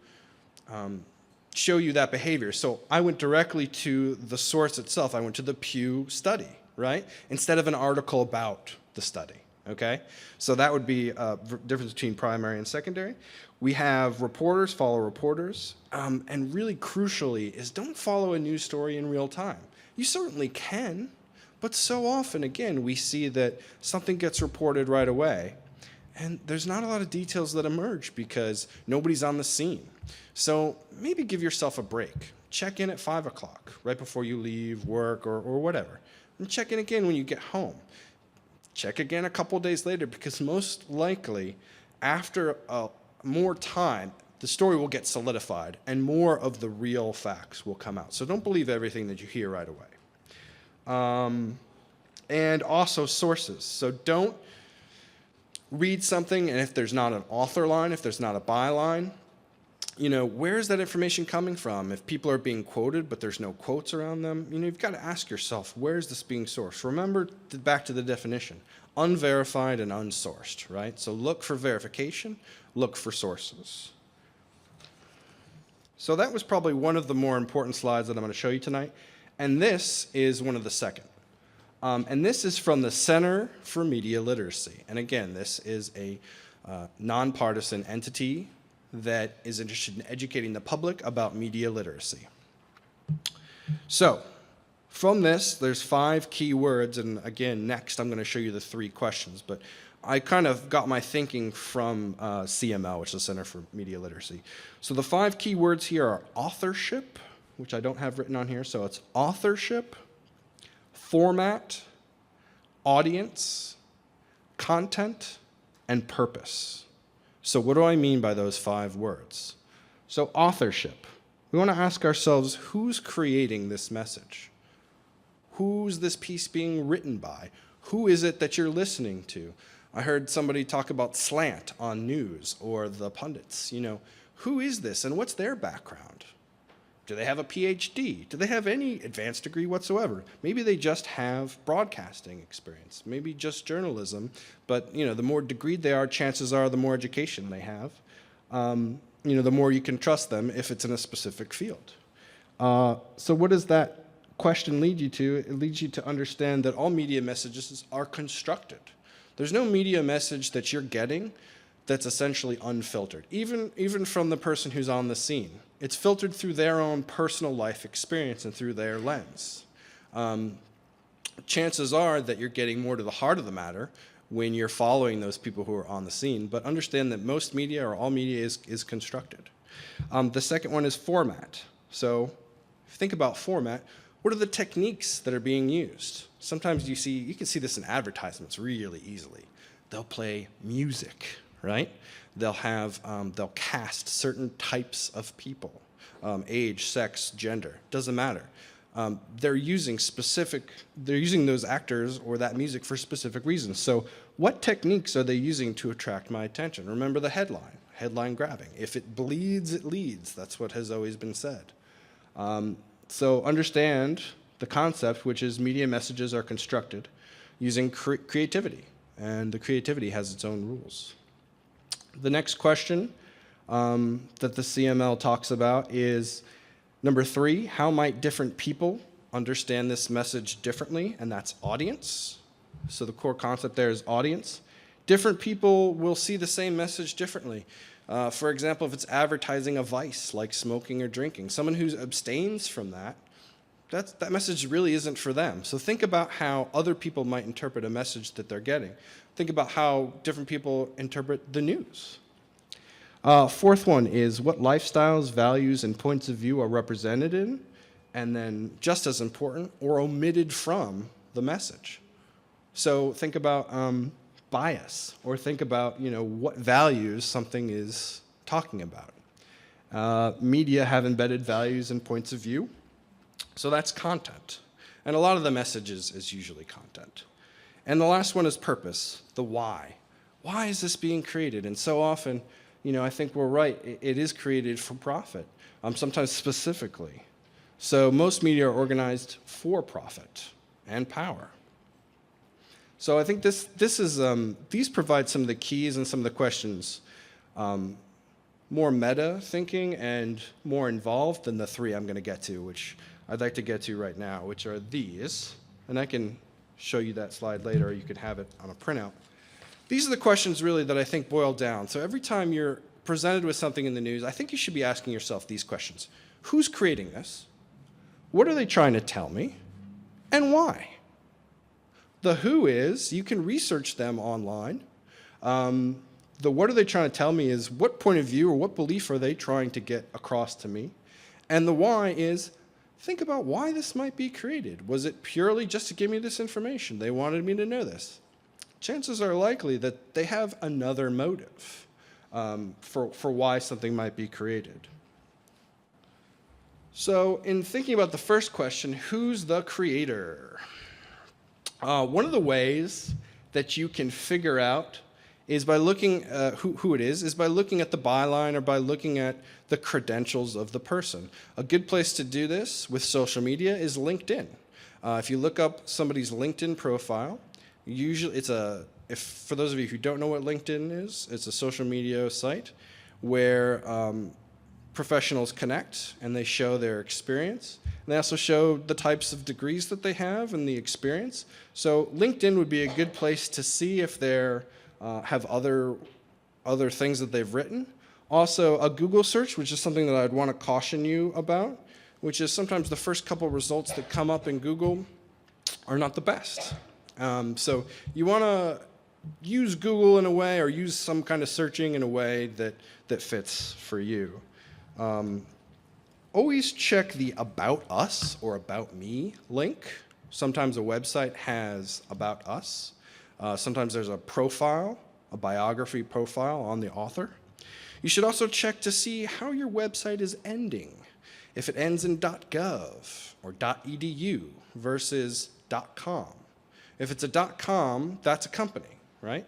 show you that behavior. So I went directly to the source itself. I went to the Pew Study, right? Instead of an article about the study, okay? So that would be a difference between primary and secondary. We have reporters follow reporters, and really crucially is don't follow a news story in real time. You certainly can, but so often, again, we see that something gets reported right away, and there's not a lot of details that emerge because nobody's on the scene. So maybe give yourself a break. Check in at 5 o'clock, right before you leave work or whatever, and check in again when you get home. Check again a couple days later, because most likely, after more time, the story will get solidified and more of the real facts will come out. So don't believe everything that you hear right away. And also sources. So don't read something and if there's not an author line, if there's not a byline, where is that information coming from? If people are being quoted, but there's no quotes around them, you've got to ask yourself, where is this being sourced? Remember, back to the definition, unverified and unsourced, right? So look for verification, look for sources. So that was probably one of the more important slides that I'm going to show you tonight. And this is one of the second. And this is from the Center for Media Literacy. And again, this is a nonpartisan entity that is interested in educating the public about media literacy. So, from this, there's 5 key words, and again, next I'm going to show you the 3 questions, but I kind of got my thinking from CML, which is the Center for Media Literacy. So the 5 key words here are authorship, which I don't have written on here, so it's authorship, format, audience, content, and purpose. So what do I mean by those 5 words? So authorship. We want to ask ourselves, who's creating this message? Who's this piece being written by? Who is it that you're listening to? I heard somebody talk about slant on news or the pundits. Who is this and what's their background? Do they have a PhD? Do they have any advanced degree whatsoever? Maybe they just have broadcasting experience, maybe just journalism, but the more degreed they are, chances are the more education they have. The more you can trust them if it's in a specific field. So what does that question lead you to? It leads you to understand that all media messages are constructed. There's no media message that you're getting that's essentially unfiltered, even from the person who's on the scene. It's filtered through their own personal life experience and through their lens. Chances are that you're getting more to the heart of the matter when you're following those people who are on the scene, but understand that most media or all media is constructed. The second one is format. So if you think about format, what are the techniques that are being used? Sometimes you can see this in advertisements really easily. They'll play music, right? They'll cast certain types of people, age, sex, gender, doesn't matter. They're using those actors or that music for specific reasons. So what techniques are they using to attract my attention? Remember the headline grabbing. If it bleeds, it leads. That's what has always been said. So understand the concept, which is media messages are constructed using creativity, and the creativity has its own rules. The next question that the CML talks about is number 3, how might different people understand this message differently? And that's audience. So the core concept there is audience. Different people will see the same message differently. For example, if it's advertising a vice like smoking or drinking, someone who abstains from that message really isn't for them. So think about how other people might interpret a message that they're getting. Think about how different people interpret the news. 4th one is what lifestyles, values, and points of view are represented in, and then just as important, or omitted from the message. So think about bias, or think about what values something is talking about. Media have embedded values and points of view. So that's content. And a lot of the messages is usually content. And the last one is purpose, the why. Why is this being created? And so often, I think we're right. It is created for profit, sometimes specifically. So most media are organized for profit and power. So I think these provide some of the keys and some of the questions, more meta thinking and more involved than the 3 I'm going to get to, which I'd like to get to right now, which are these. And I can show you that slide later, or you can have it on a printout. These are the questions really that I think boil down. So every time you're presented with something in the news, I think you should be asking yourself these questions. Who's creating this? What are they trying to tell me? And why? The who is, you can research them online. The what are they trying to tell me is what point of view or what belief are they trying to get across to me? And the why is, think about why this might be created. Was it purely just to give me this information? They wanted me to know this. Chances are likely that they have another motive for why something might be created. So in thinking about the first question, who's the creator? One of the ways that you can figure out is by looking who it is by looking at the byline or by looking at the credentials of the person. A good place to do this with social media is LinkedIn. If you look up somebody's LinkedIn profile, usually for those of you who don't know what LinkedIn is, it's a social media site where professionals connect and they show their experience. And they also show the types of degrees that they have and the experience. So LinkedIn would be a good place to see if they have other things that they've written. Also, a Google search, which is something that I'd want to caution you about, which is sometimes the first couple results that come up in Google are not the best. So you want to use Google in a way, or use some kind of searching in a way that fits for you. Always check the About Us or About Me link. Sometimes a website has About Us. Sometimes there's a profile, a biography profile on the author. You should also check to see how your website is ending. If it ends in .gov or .edu versus .com. If it's a .com, that's a company, right?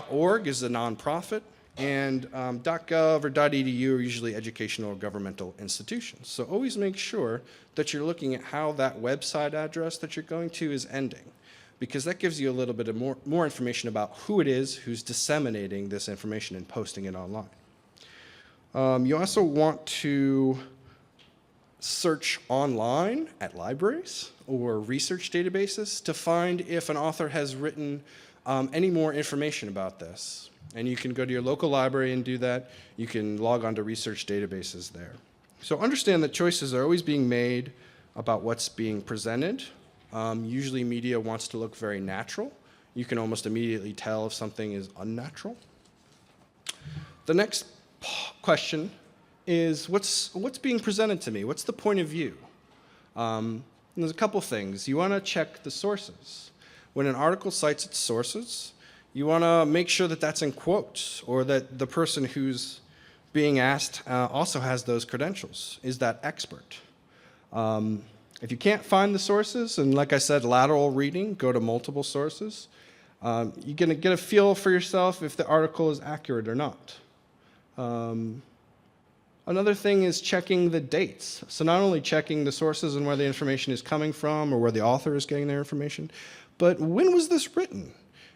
.org is a nonprofit, and .gov or .edu are usually educational or governmental institutions. So always make sure that you're looking at how that website address that you're going to is ending, because that gives you a little bit of more information about who it is who's disseminating this information and posting it online. You also want to search online at libraries or research databases to find if an author has written any more information about this. And you can go to your local library and do that. You can log on to research databases there. So understand that choices are always being made about what's being presented. Usually media wants to look very natural. You can almost immediately tell if something is unnatural. The next question is what's being presented to me? What's the point of view? There's a couple things. You want to check the sources. When an article cites its sources, you want to make sure that that's in quotes, or that the person who's being asked also has those credentials, is that expert. If you can't find the sources, and like I said, lateral reading, go to multiple sources, you're going to get a feel for yourself if the article is accurate or not. Another thing is checking the dates. So not only checking the sources and where the information is coming from or where the author is getting their information, but when was this written?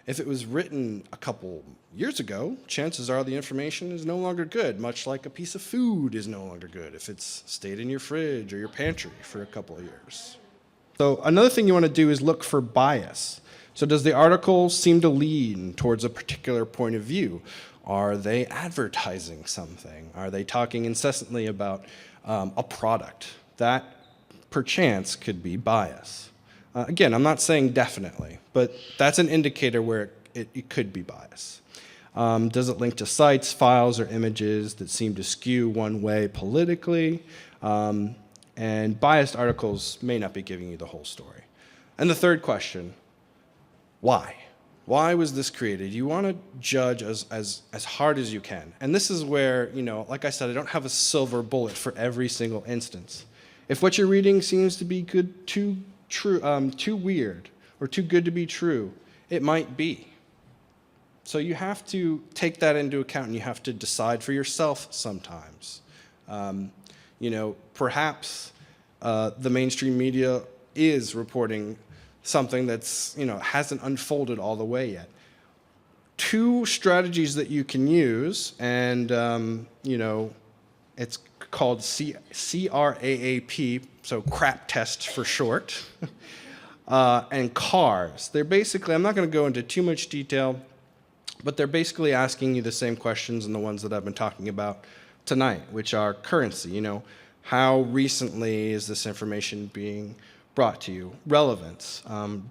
If it was written a couple years ago, chances are the information is no longer good, much like a piece of food is no longer good if it's stayed in your fridge or your pantry for a couple of years. So another thing you want to do is look for bias. So does the article seem to lean towards a particular point of view? Are they advertising something? Are they talking incessantly about a product? That, perchance, could be bias. Again, I'm not saying definitely, but that's an indicator where it could be bias. Does it link to sites, files, or images that seem to skew one way politically? And biased articles may not be giving you the whole story. And the third question, why? Why was this created? You want to judge as hard as you can. And this is where, like I said, I don't have a silver bullet for every single instance. If what you're reading seems to be too weird or too good to be true, it might be. So you have to take that into account, and you have to decide for yourself sometimes. Perhaps the mainstream media is reporting something that's, hasn't unfolded all the way yet. Two strategies that you can use, and, it's called CRAAP, so crap test for short, and CARS. They're basically, I'm not going to go into too much detail, but they're basically asking you the same questions and the ones that I've been talking about tonight, which are currency. How recently is this information being brought to you? Relevance.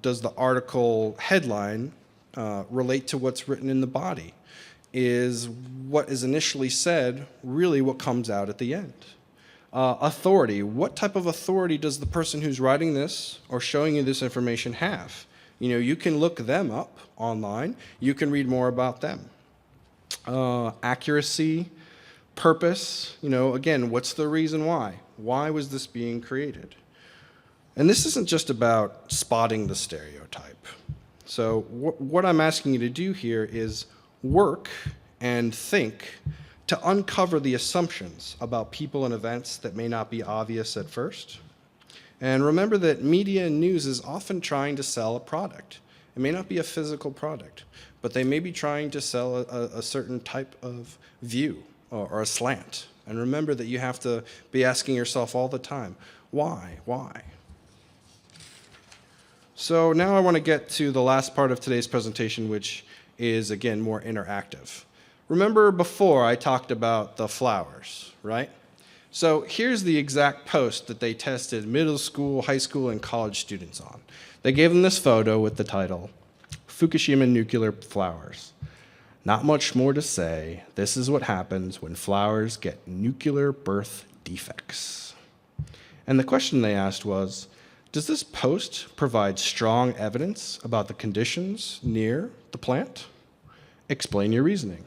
Does the article headline relate to what's written in the body? Is what is initially said really what comes out at the end? Authority. What type of authority does the person who's writing this or showing you this information have? You can look them up online. You can read more about them. Accuracy, purpose. Again, what's the reason why? Why was this being created? And this isn't just about spotting the stereotype. So what I'm asking you to do here is, work and think to uncover the assumptions about people and events that may not be obvious at first. And remember that media and news is often trying to sell a product. It may not be a physical product, but they may be trying to sell a certain type of view or a slant. And remember that you have to be asking yourself all the time, why? Why? So now I want to get to the last part of today's presentation, which is, again, more interactive. Remember before I talked about the flowers, right? So here's the exact post that they tested middle school, high school, and college students on. They gave them this photo with the title, Fukushima Nuclear Flowers. Not much more to say. This is what happens when flowers get nuclear birth defects. And the question they asked was, does this post provide strong evidence about the conditions near the plant? Explain your reasoning.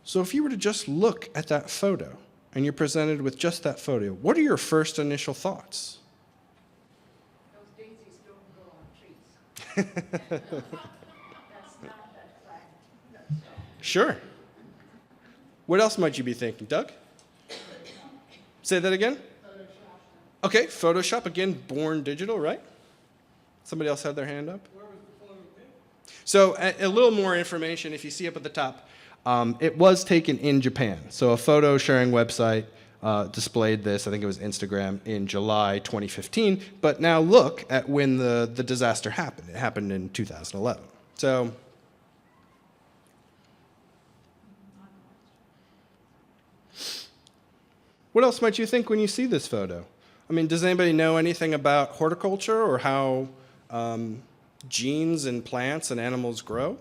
So if you were to just look at that photo, and you're presented with just that photo, what are your first initial thoughts? Those daisies don't grow on trees. That's not that flag. Sure. What else might you be thinking, Doug? Say that again? Photoshop. Okay, Photoshop, again, born digital, right? Somebody else had their hand up? Where was the photo taken? So a little more information, if you see up at the top, it was taken in Japan. So a photo sharing website displayed this, I think it was Instagram, in July 2015. But now look at when the disaster happened. It happened in 2011. So what else might you think when you see this photo? I mean, does anybody know anything about horticulture or how genes in plants and animals grow?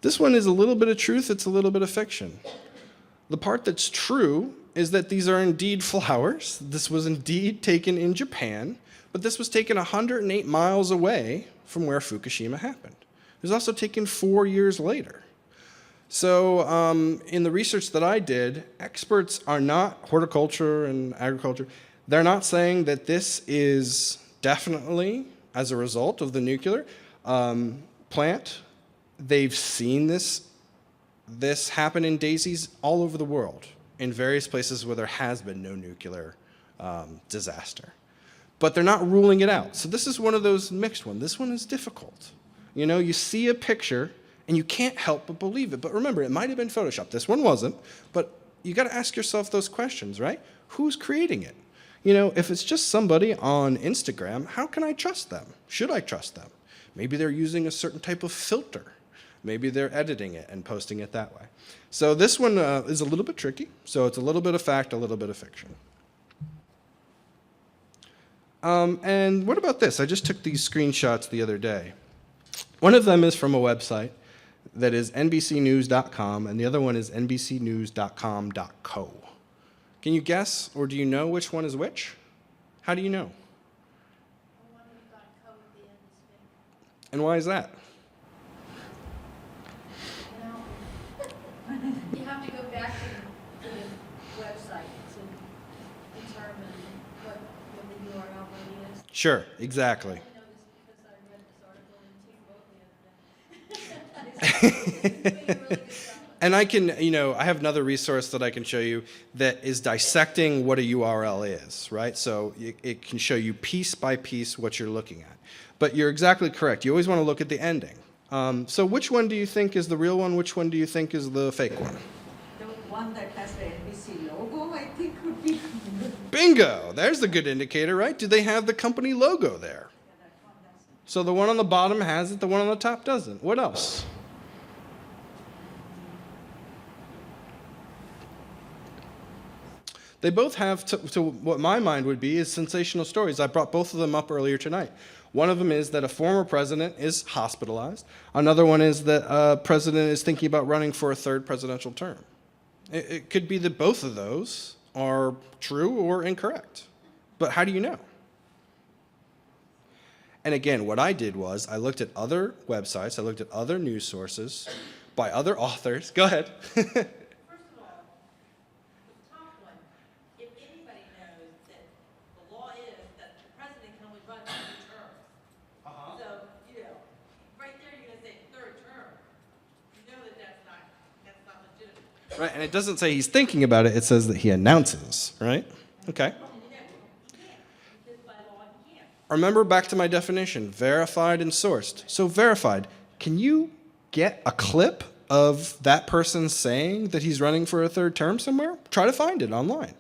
This one is a little bit of truth, it's a little bit of fiction. The part that's true is that these are indeed flowers. This was indeed taken in Japan, but this was taken 108 miles away from where Fukushima happened. It was also taken 4 years later. So in the research that I did, experts are not horticulture and agriculture. They're not saying that this is definitely as a result of the nuclear plant. They've seen this happen in daisies all over the world, in various places where there has been no nuclear disaster. But they're not ruling it out. So this is one of those mixed ones. This one is difficult. You know, you see a picture, and you can't help but believe it. But remember, it might have been Photoshopped. This one wasn't. But you got to ask yourself those questions, right? Who's creating it? You know, if it's just somebody on Instagram, how can I trust them? Should I trust them? Maybe they're using a certain type of filter. Maybe they're editing it and posting it that way. So this one is a little bit tricky. So it's a little bit of fact, a little bit of fiction. And what about this? I just took these screenshots the other day. One of them is from a website that is nbcnews.com, and the other one is nbcnews.com.co. Can you guess, or do you know which one is which? How do you know? And why is that? You have to go back to the website to determine what the URL is. Sure, exactly. I know this because I read this article in Teen Book the other day. It's doing a really good job. And I can, you know, I have another resource that I can show you that is dissecting what a URL is, right? So it can show you piece by piece what you're looking at. But you're exactly correct. You always want to look at the ending. So which one do you think is the real one? Which one do you think is the fake one? The one that has the NBC logo, I think, would be good. Bingo! There's the good indicator, right? Do they have the company logo there? Yeah, that one doesn't. So the one on the bottom has it, the one on the top doesn't. What else? They both have, to what my mind would be, is sensational stories. I brought both of them up earlier tonight. One of them is that a former president is hospitalized. Another one is that a president is thinking about running for a third presidential term. It could be that both of those are true or incorrect. But how do you know? And again, what I did was I looked at other websites, I looked at other news sources by other authors. Go ahead. First of all, the top one, if anybody knows that the law is that the president can only run 2 terms. So, you know, Right, and it doesn't say he's thinking about it, it says that he announces, right? Okay. Remember back to my definition, verified and sourced. So verified, can you get a clip of that person saying that he's running for a third term somewhere? Try to find it online.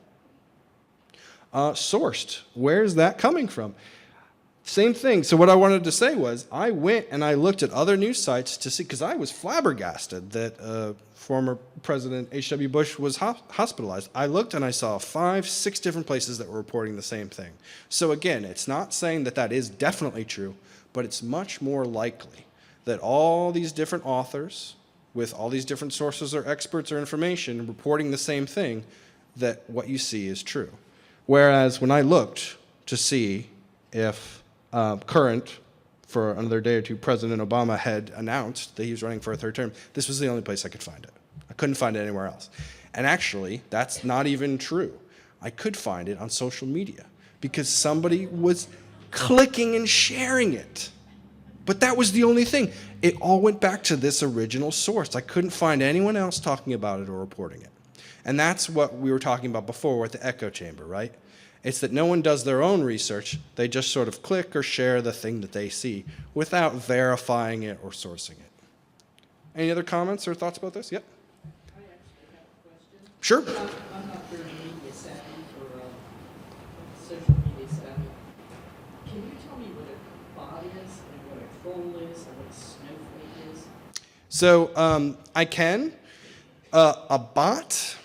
Sourced, where's that coming from? Same thing. So what I wanted to say was I went and I looked at other news sites to see, because I was flabbergasted that former President H.W. Bush was hospitalized. I looked and I saw 5, 6 different places that were reporting the same thing. So again, it's not saying that that is definitely true, but it's much more likely that all these different authors with all these different sources or experts or information reporting the same thing, that what you see is true. Whereas when I looked to see if current, for another day or two, President Obama had announced that he was running for a third term, this was the only place I could find it. I couldn't find it anywhere else. And actually, that's not even true. I could find it on social media because somebody was clicking and sharing it. But that was the only thing. It all went back to this original source. I couldn't find anyone else talking about it or reporting it. And that's what we were talking about before with the echo chamber, right? It's that no one does their own research. They just sort of click or share the thing that they see without verifying it or sourcing it. Any other comments or thoughts about this? Yep. I actually have a question. Sure. I'm not very media savvy or social media savvy. Can you tell me what a bot is and what a troll is and what a snowflake is? So I can. A bot,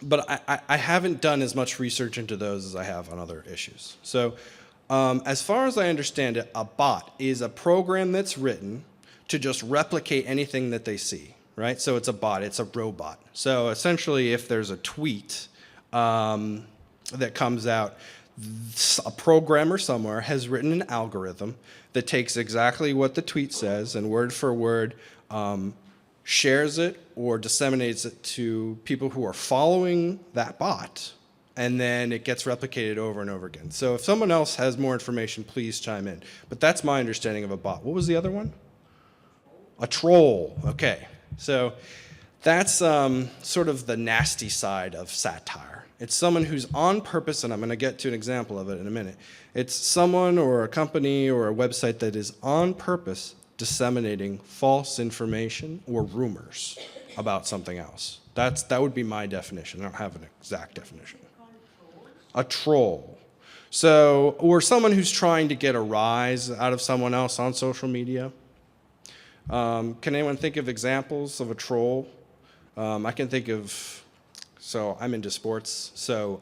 but I haven't done as much research into those as I have on other issues. So as far as I understand it, a bot is a program that's written to just replicate anything that they see, right? So it's a bot, it's a robot. So essentially, if there's a tweet that comes out, a programmer somewhere has written an algorithm that takes exactly what the tweet says and word for word shares it or disseminates it to people who are following that bot, and then it gets replicated over and over again. So if someone else has more information, please chime in. But that's my understanding of a bot. What was the other one? A troll. Okay. So that's sort of the nasty side of satire. It's someone who's on purpose, and I'm going to get to an example of it in a minute. It's someone or a company or a website that is on purpose disseminating false information or rumors about something else. That would be my definition. I don't have an exact definition. A troll. So, or someone who's trying to get a rise out of someone else on social media. Can anyone think of examples of a troll? I can think of, so I'm into sports. So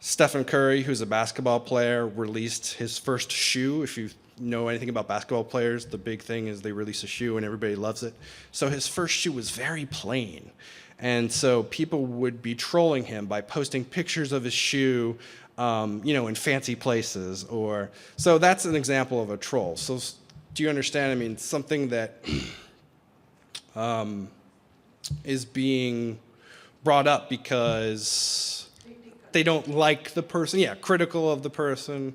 Stephen Curry, who's a basketball player, released his first shoe. If you know anything about basketball players, the big thing is they release a shoe and everybody loves it. So his first shoe was very plain. And so people would be trolling him by posting pictures of his shoe, in fancy places. So that's an example of a troll. So do you understand? I mean, something that is being brought up because they don't like the person. Yeah, critical of the person.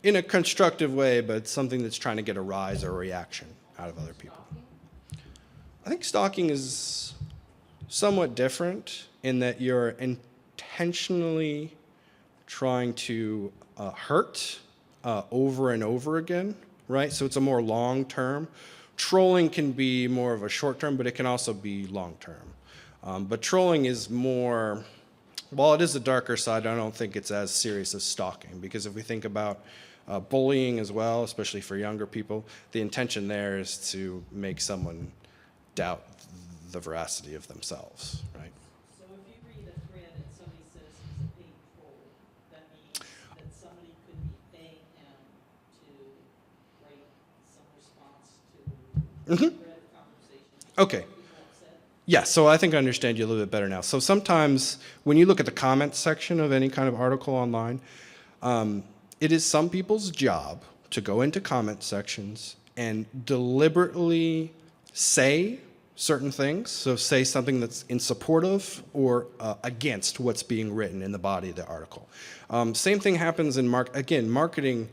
In a constructive way, but something that's trying to get a rise or a reaction out of other people. I think stalking is somewhat different in that you're intentionally trying to hurt over and over again, right? So it's a more long-term. Trolling can be more of a short-term, but it can also be long-term. But trolling is more, while it is a darker side, I don't think it's as serious as stalking, because if we think about bullying as well, especially for younger people, the intention there is to make someone doubt the veracity of themselves, right? So if you read a thread and somebody says he's a paid troll, that means that somebody could be paying him to write some response to the thread conversation. Okay. Yeah, so I think I understand you a little bit better now. So sometimes when you look at the comments section of any kind of article online, it is some people's job to go into comment sections and deliberately say certain things. So say something that's in support of or against what's being written in the body of the article. Same thing happens in marketing.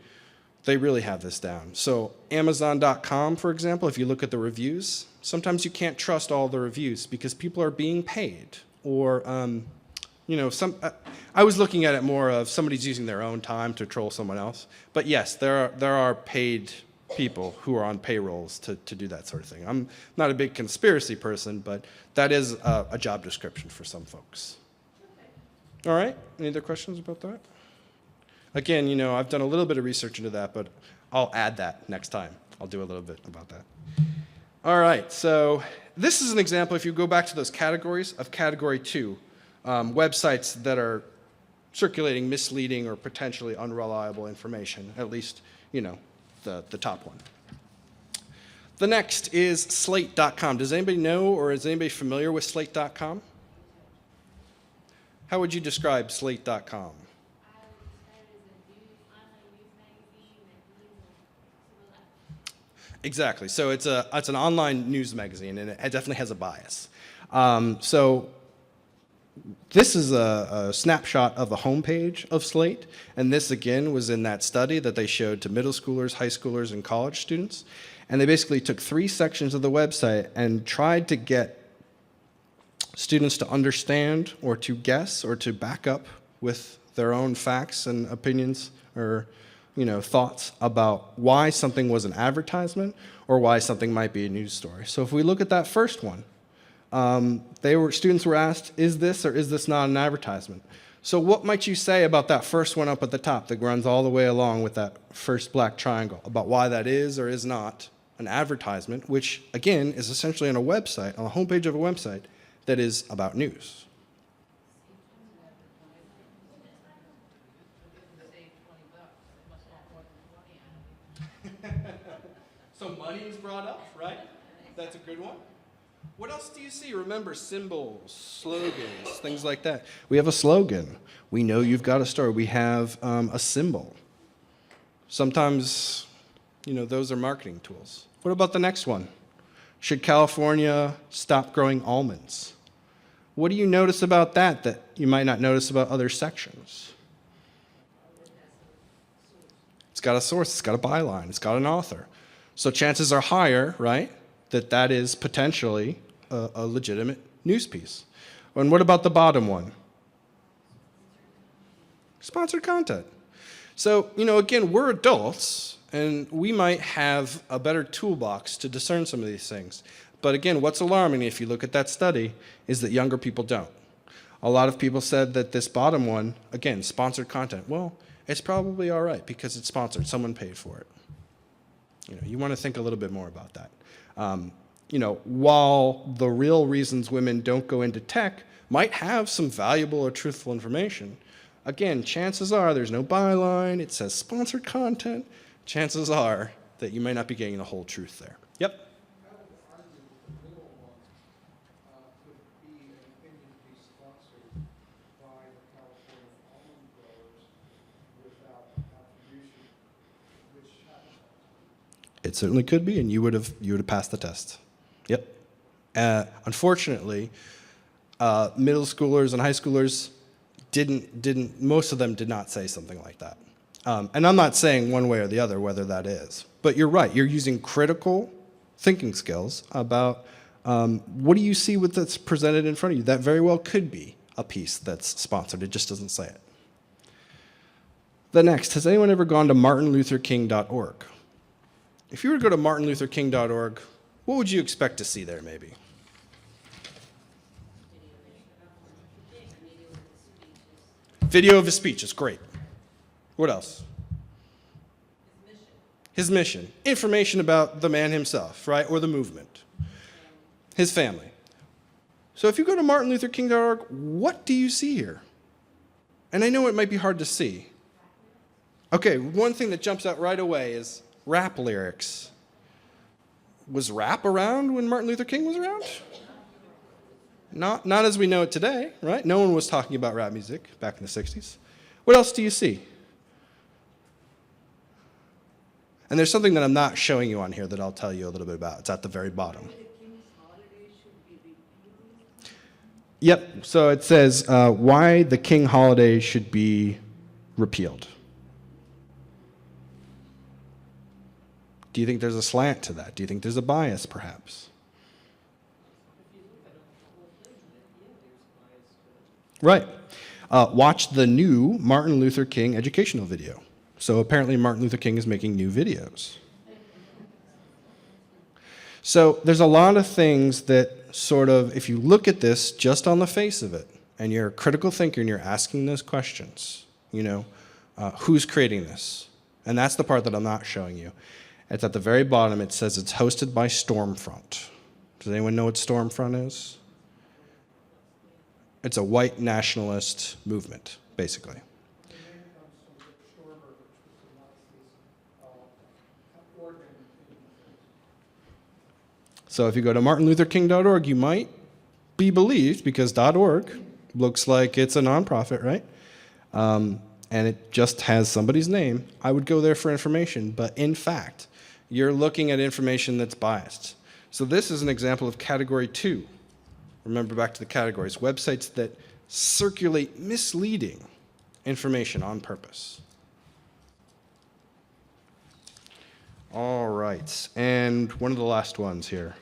They really have this down. So Amazon.com, for example, if you look at the reviews, sometimes you can't trust all the reviews because people are being paid. Or, I was looking at it more of somebody's using their own time to troll someone else. But yes, there are paid people who are on payrolls to do that sort of thing. I'm not a big conspiracy person, but that is a job description for some folks. All right, any other questions about that? Again, I've done a little bit of research into that, but I'll add that next time. I'll do a little bit about that. All right, so this is an example, if you go back to those categories, of category 2, websites that are circulating misleading or potentially unreliable information, at least, the top one. The next is slate.com. Does anybody know or is anybody familiar with slate.com? How would you describe slate.com? Exactly. So it's an online news magazine, and it definitely has a bias. So this is a snapshot of the homepage of Slate, and this again was in that study that they showed to middle schoolers, high schoolers, and college students. And they basically took 3 sections of the website and tried to get students to understand or to guess or to back up with their own facts and opinions or thoughts about why something was an advertisement or why something might be a news story. So if we look at that first one, students were asked, is this or is this not an advertisement? So what might you say about that first one up at the top that runs all the way along with that first black triangle about why that is or is not an advertisement, which again is essentially on a website, on the homepage of a website that is about news? So money is brought up, right? That's a good one. What else do you see? Remember, symbols, slogans, things like that. We have a slogan. We know you've got a story. We have a symbol. Sometimes, those are marketing tools. What about the next one? Should California stop growing almonds? What do you notice about that you might not notice about other sections? It's got a source, it's got a byline, it's got an author. So chances are higher, right, that is potentially a legitimate news piece. And what about the bottom one? Sponsored content. So, again, we're adults, and we might have a better toolbox to discern some of these things. But again, what's alarming, if you look at that study, is that younger people don't. A lot of people said that this bottom one, again, sponsored content, well, it's probably all right because it's sponsored. Someone paid for it. You want to think a little bit more about that. While the real reasons women don't go into tech might have some valuable or truthful information, again, chances are there's no byline, it says sponsored content, chances are that you may not be getting the whole truth there. Yep? I would argue that the middle one could be an opinion piece sponsored by the California almond growers without attribution, which happens. It certainly could be, and you would have passed the test. Yep. Unfortunately, middle schoolers and high schoolers most of them did not say something like that. And I'm not saying one way or the other whether that is. But you're right. You're using critical thinking skills about what do you see that's presented in front of you. That very well could be a piece that's sponsored. It just doesn't say it. The next, has anyone ever gone to martinlutherking.org? If you were to go to martinlutherking.org, what would you expect to see there, maybe? Video of his speech is great. What else? His mission. Information about the man himself, right? Or the movement. His family. So if you go to martinlutherking.org, what do you see here? And I know it might be hard to see. Okay, one thing that jumps out right away is rap lyrics. Was rap around when Martin Luther King was around? Not as we know it today, right? No one was talking about rap music back in the 60s. What else do you see? And there's something that I'm not showing you on here that I'll tell you a little bit about. It's at the very bottom. Yep, so it says why the King holiday should be repealed. Do you think there's a slant to that? Do you think there's a bias, perhaps? Right. Watch the new Martin Luther King educational video. So apparently Martin Luther King is making new videos. So there's a lot of things that sort of, if you look at this just on the face of it, and you're a critical thinker and you're asking those questions, who's creating this? And that's the part that I'm not showing you. It's at the very bottom. It says it's hosted by Stormfront. Does anyone know what Stormfront is? It's a white nationalist movement, basically. So if you go to martinlutherking.org, you might be believed, because .org looks like it's a nonprofit, right? And it just has somebody's name. I would go there for information, but in fact, you're looking at information that's biased. So this is an example of category 2. Remember, back to the categories, websites that circulate misleading information on purpose. All right, and one of the last ones here.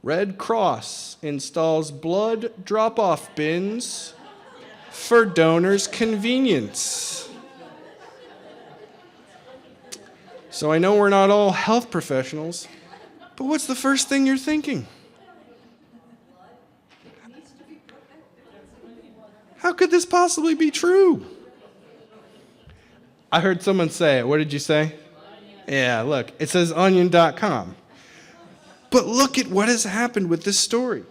Red Cross installs blood drop-off bins for donors' convenience. So I know we're not all health professionals, but what's the first thing you're thinking? How could this possibly be true? I heard someone say it. What did you say? Yeah, look, it says onion.com. But look at what has happened with this story.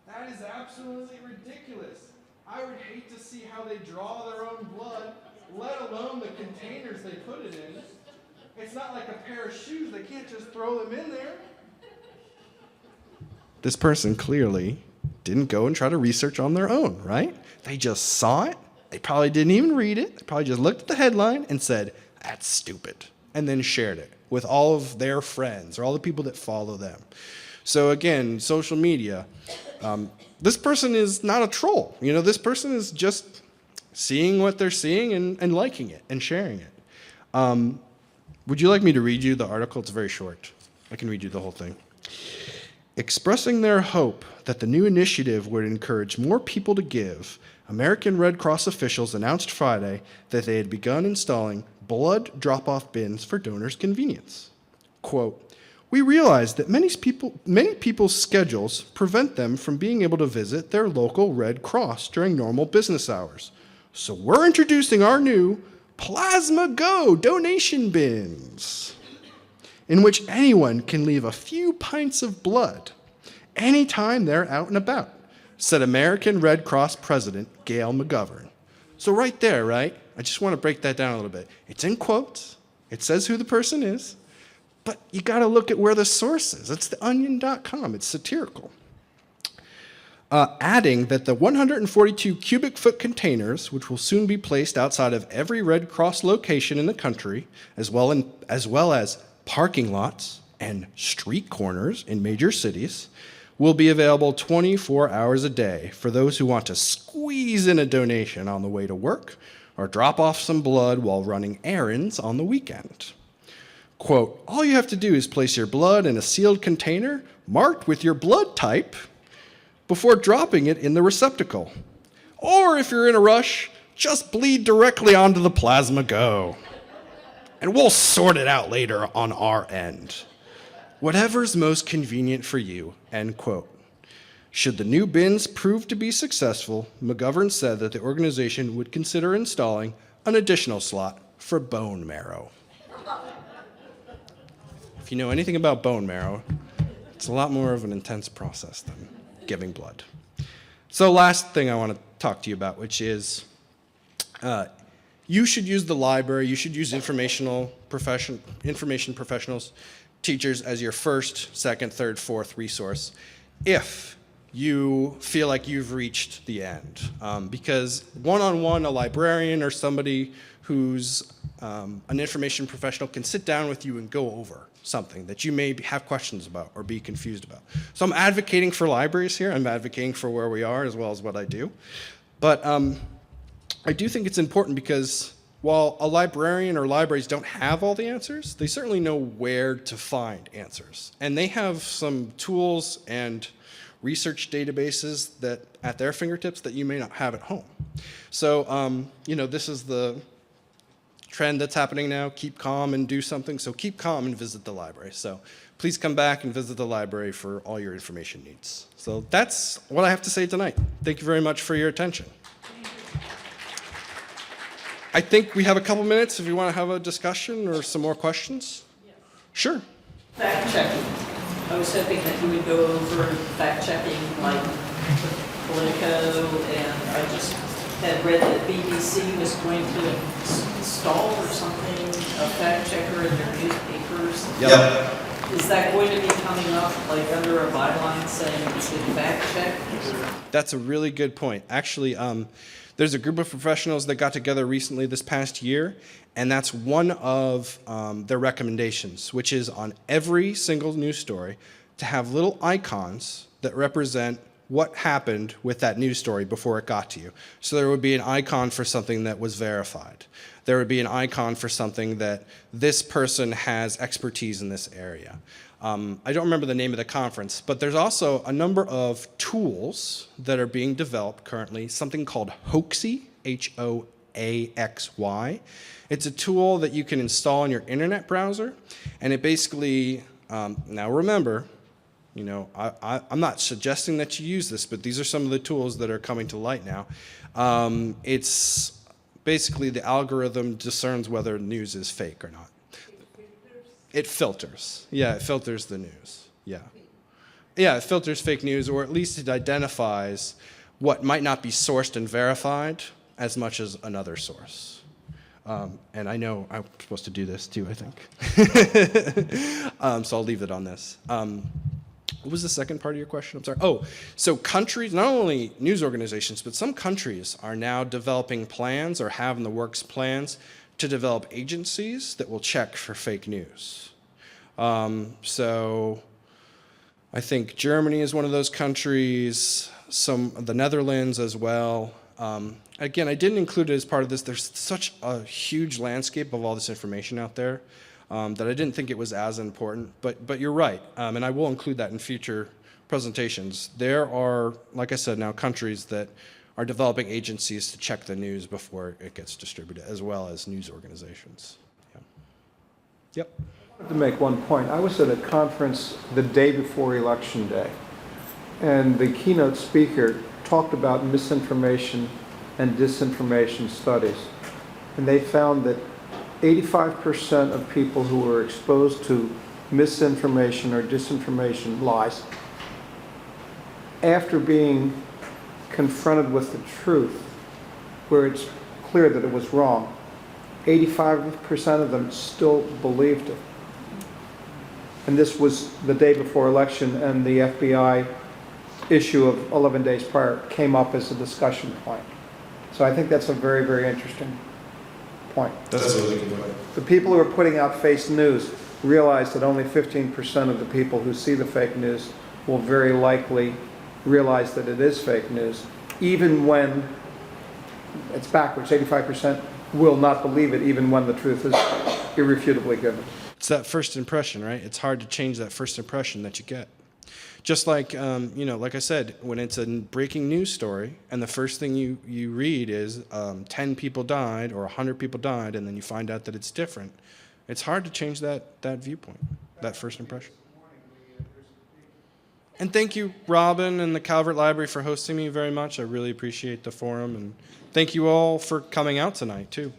That is absolutely ridiculous. I would hate to see how they draw their own blood, let alone the containers they put it in. It's not like a pair of shoes. They can't just throw them in there. This person clearly didn't go and try to research on their own, right? They just saw it. They probably didn't even read it. They probably just looked at the headline and said, "That's stupid," and then shared it with all of their friends or all the people that follow them. So again, social media, this person is not a troll. This person is just seeing what they're seeing and liking it and sharing it. Would you like me to read you the article? It's very short. I can read you the whole thing. Expressing their hope that the new initiative would encourage more people to give, American Red Cross officials announced Friday that they had begun installing blood drop-off bins for donors' convenience. Quote, "We realize that many people's schedules prevent them from being able to visit their local Red Cross during normal business hours. So we're introducing our new Plasma Go donation bins, in which anyone can leave a few pints of blood anytime they're out and about," said American Red Cross President Gail McGovern. So right there, right? I just want to break that down a little bit. It's in quotes. It says who the person is. But you got to look at where the source is. It's the onion.com. It's satirical. Adding that the 142 cubic foot containers, which will soon be placed outside of every Red Cross location in the country, as well as parking lots and street corners in major cities, will be available 24 hours a day for those who want to squeeze in a donation on the way to work or drop off some blood while running errands on the weekend. Quote, "All you have to do is place your blood in a sealed container marked with your blood type before dropping it in the receptacle. Or if you're in a rush, just bleed directly onto the Plasma Go. And we'll sort it out later on our end. Whatever's most convenient for you," end quote. Should the new bins prove to be successful, McGovern said that the organization would consider installing an additional slot for bone marrow. If you know anything about bone marrow, it's a lot more of an intense process than giving blood. So last thing I want to talk to you about, which is you should use the library, you should use information professionals, teachers as your first, second, third, fourth resource if you feel like you've reached the end. Because one-on-one, a librarian or somebody who's an information professional can sit down with you and go over something that you may have questions about or be confused about. So I'm advocating for libraries here. I'm advocating for where we are as well as what I do. But I do think it's important because while a librarian or libraries don't have all the answers, they certainly know where to find answers. And they have some tools and research databases that at their fingertips that you may not have at home. So, this is the trend that's happening now. Keep calm and do something. So keep calm and visit the library. So please come back and visit the library for all your information needs. So that's what I have to say tonight. Thank you very much for your attention. I think we have a couple minutes if you want to have a discussion or some more questions. Sure. Fact checking. I was hoping that you would go over fact checking like Politico, and I just had read that BBC was going to install or something a fact checker in their newspapers. Yep. Is that going to be coming up like under a byline saying it's been fact checked? That's a really good point. Actually, there's a group of professionals that got together recently this past year, and that's one of their recommendations, which is on every single news story to have little icons that represent what happened with that news story before it got to you. So there would be an icon for something that was verified. There would be an icon for something that this person has expertise in this area. I don't remember the name of the conference, but there's also a number of tools that are being developed currently, something called Hoaxy, Hoaxy. It's a tool that you can install in your internet browser, and it basically, now remember, I'm not suggesting that you use this, but these are some of the tools that are coming to light now. It's basically the algorithm discerns whether news is fake or not. It filters. Yeah, it filters the news. Yeah. Yeah, it filters fake news, or at least it identifies what might not be sourced and verified as much as another source. And I know I'm supposed to do this too, I think. So I'll leave it on this. What was the second part of your question? I'm sorry. Oh, so countries, not only news organizations, but some countries are now developing plans or have in the works plans to develop agencies that will check for fake news. So I think Germany is one of those countries, the Netherlands as well. Again, I didn't include it as part of this. There's such a huge landscape of all this information out there that I didn't think it was as important, but you're right, and I will include that in future presentations. There are, like I said, now countries that are developing agencies to check the news before it gets distributed, as well as news organizations. Yeah. Yep. I wanted to make one point. I was at a conference the day before Election Day, and the keynote speaker talked about misinformation and disinformation studies. And they found that 85% of people who were exposed to misinformation or disinformation lies, after being confronted with the truth, where it's clear that it was wrong, 85% of them still believed it. And this was the day before election, and the FBI issue of 11 days prior came up as a discussion point. So I think that's a very, very interesting point. That's a really good point. The people who are putting out fake news realize that only 15% of the people who see the fake news will very likely realize that it is fake news, even when it's backwards. 85% will not believe it, even when the truth is irrefutably given. It's that first impression, right? It's hard to change that first impression that you get. Just like, like I said, when it's a breaking news story and the first thing you read is 10 people died or 100 people died, and then you find out that it's different, it's hard to change that viewpoint, that first impression. And thank you, Robyn and the Calvert Library, for hosting me very much. I really appreciate the forum, and thank you all for coming out tonight, too.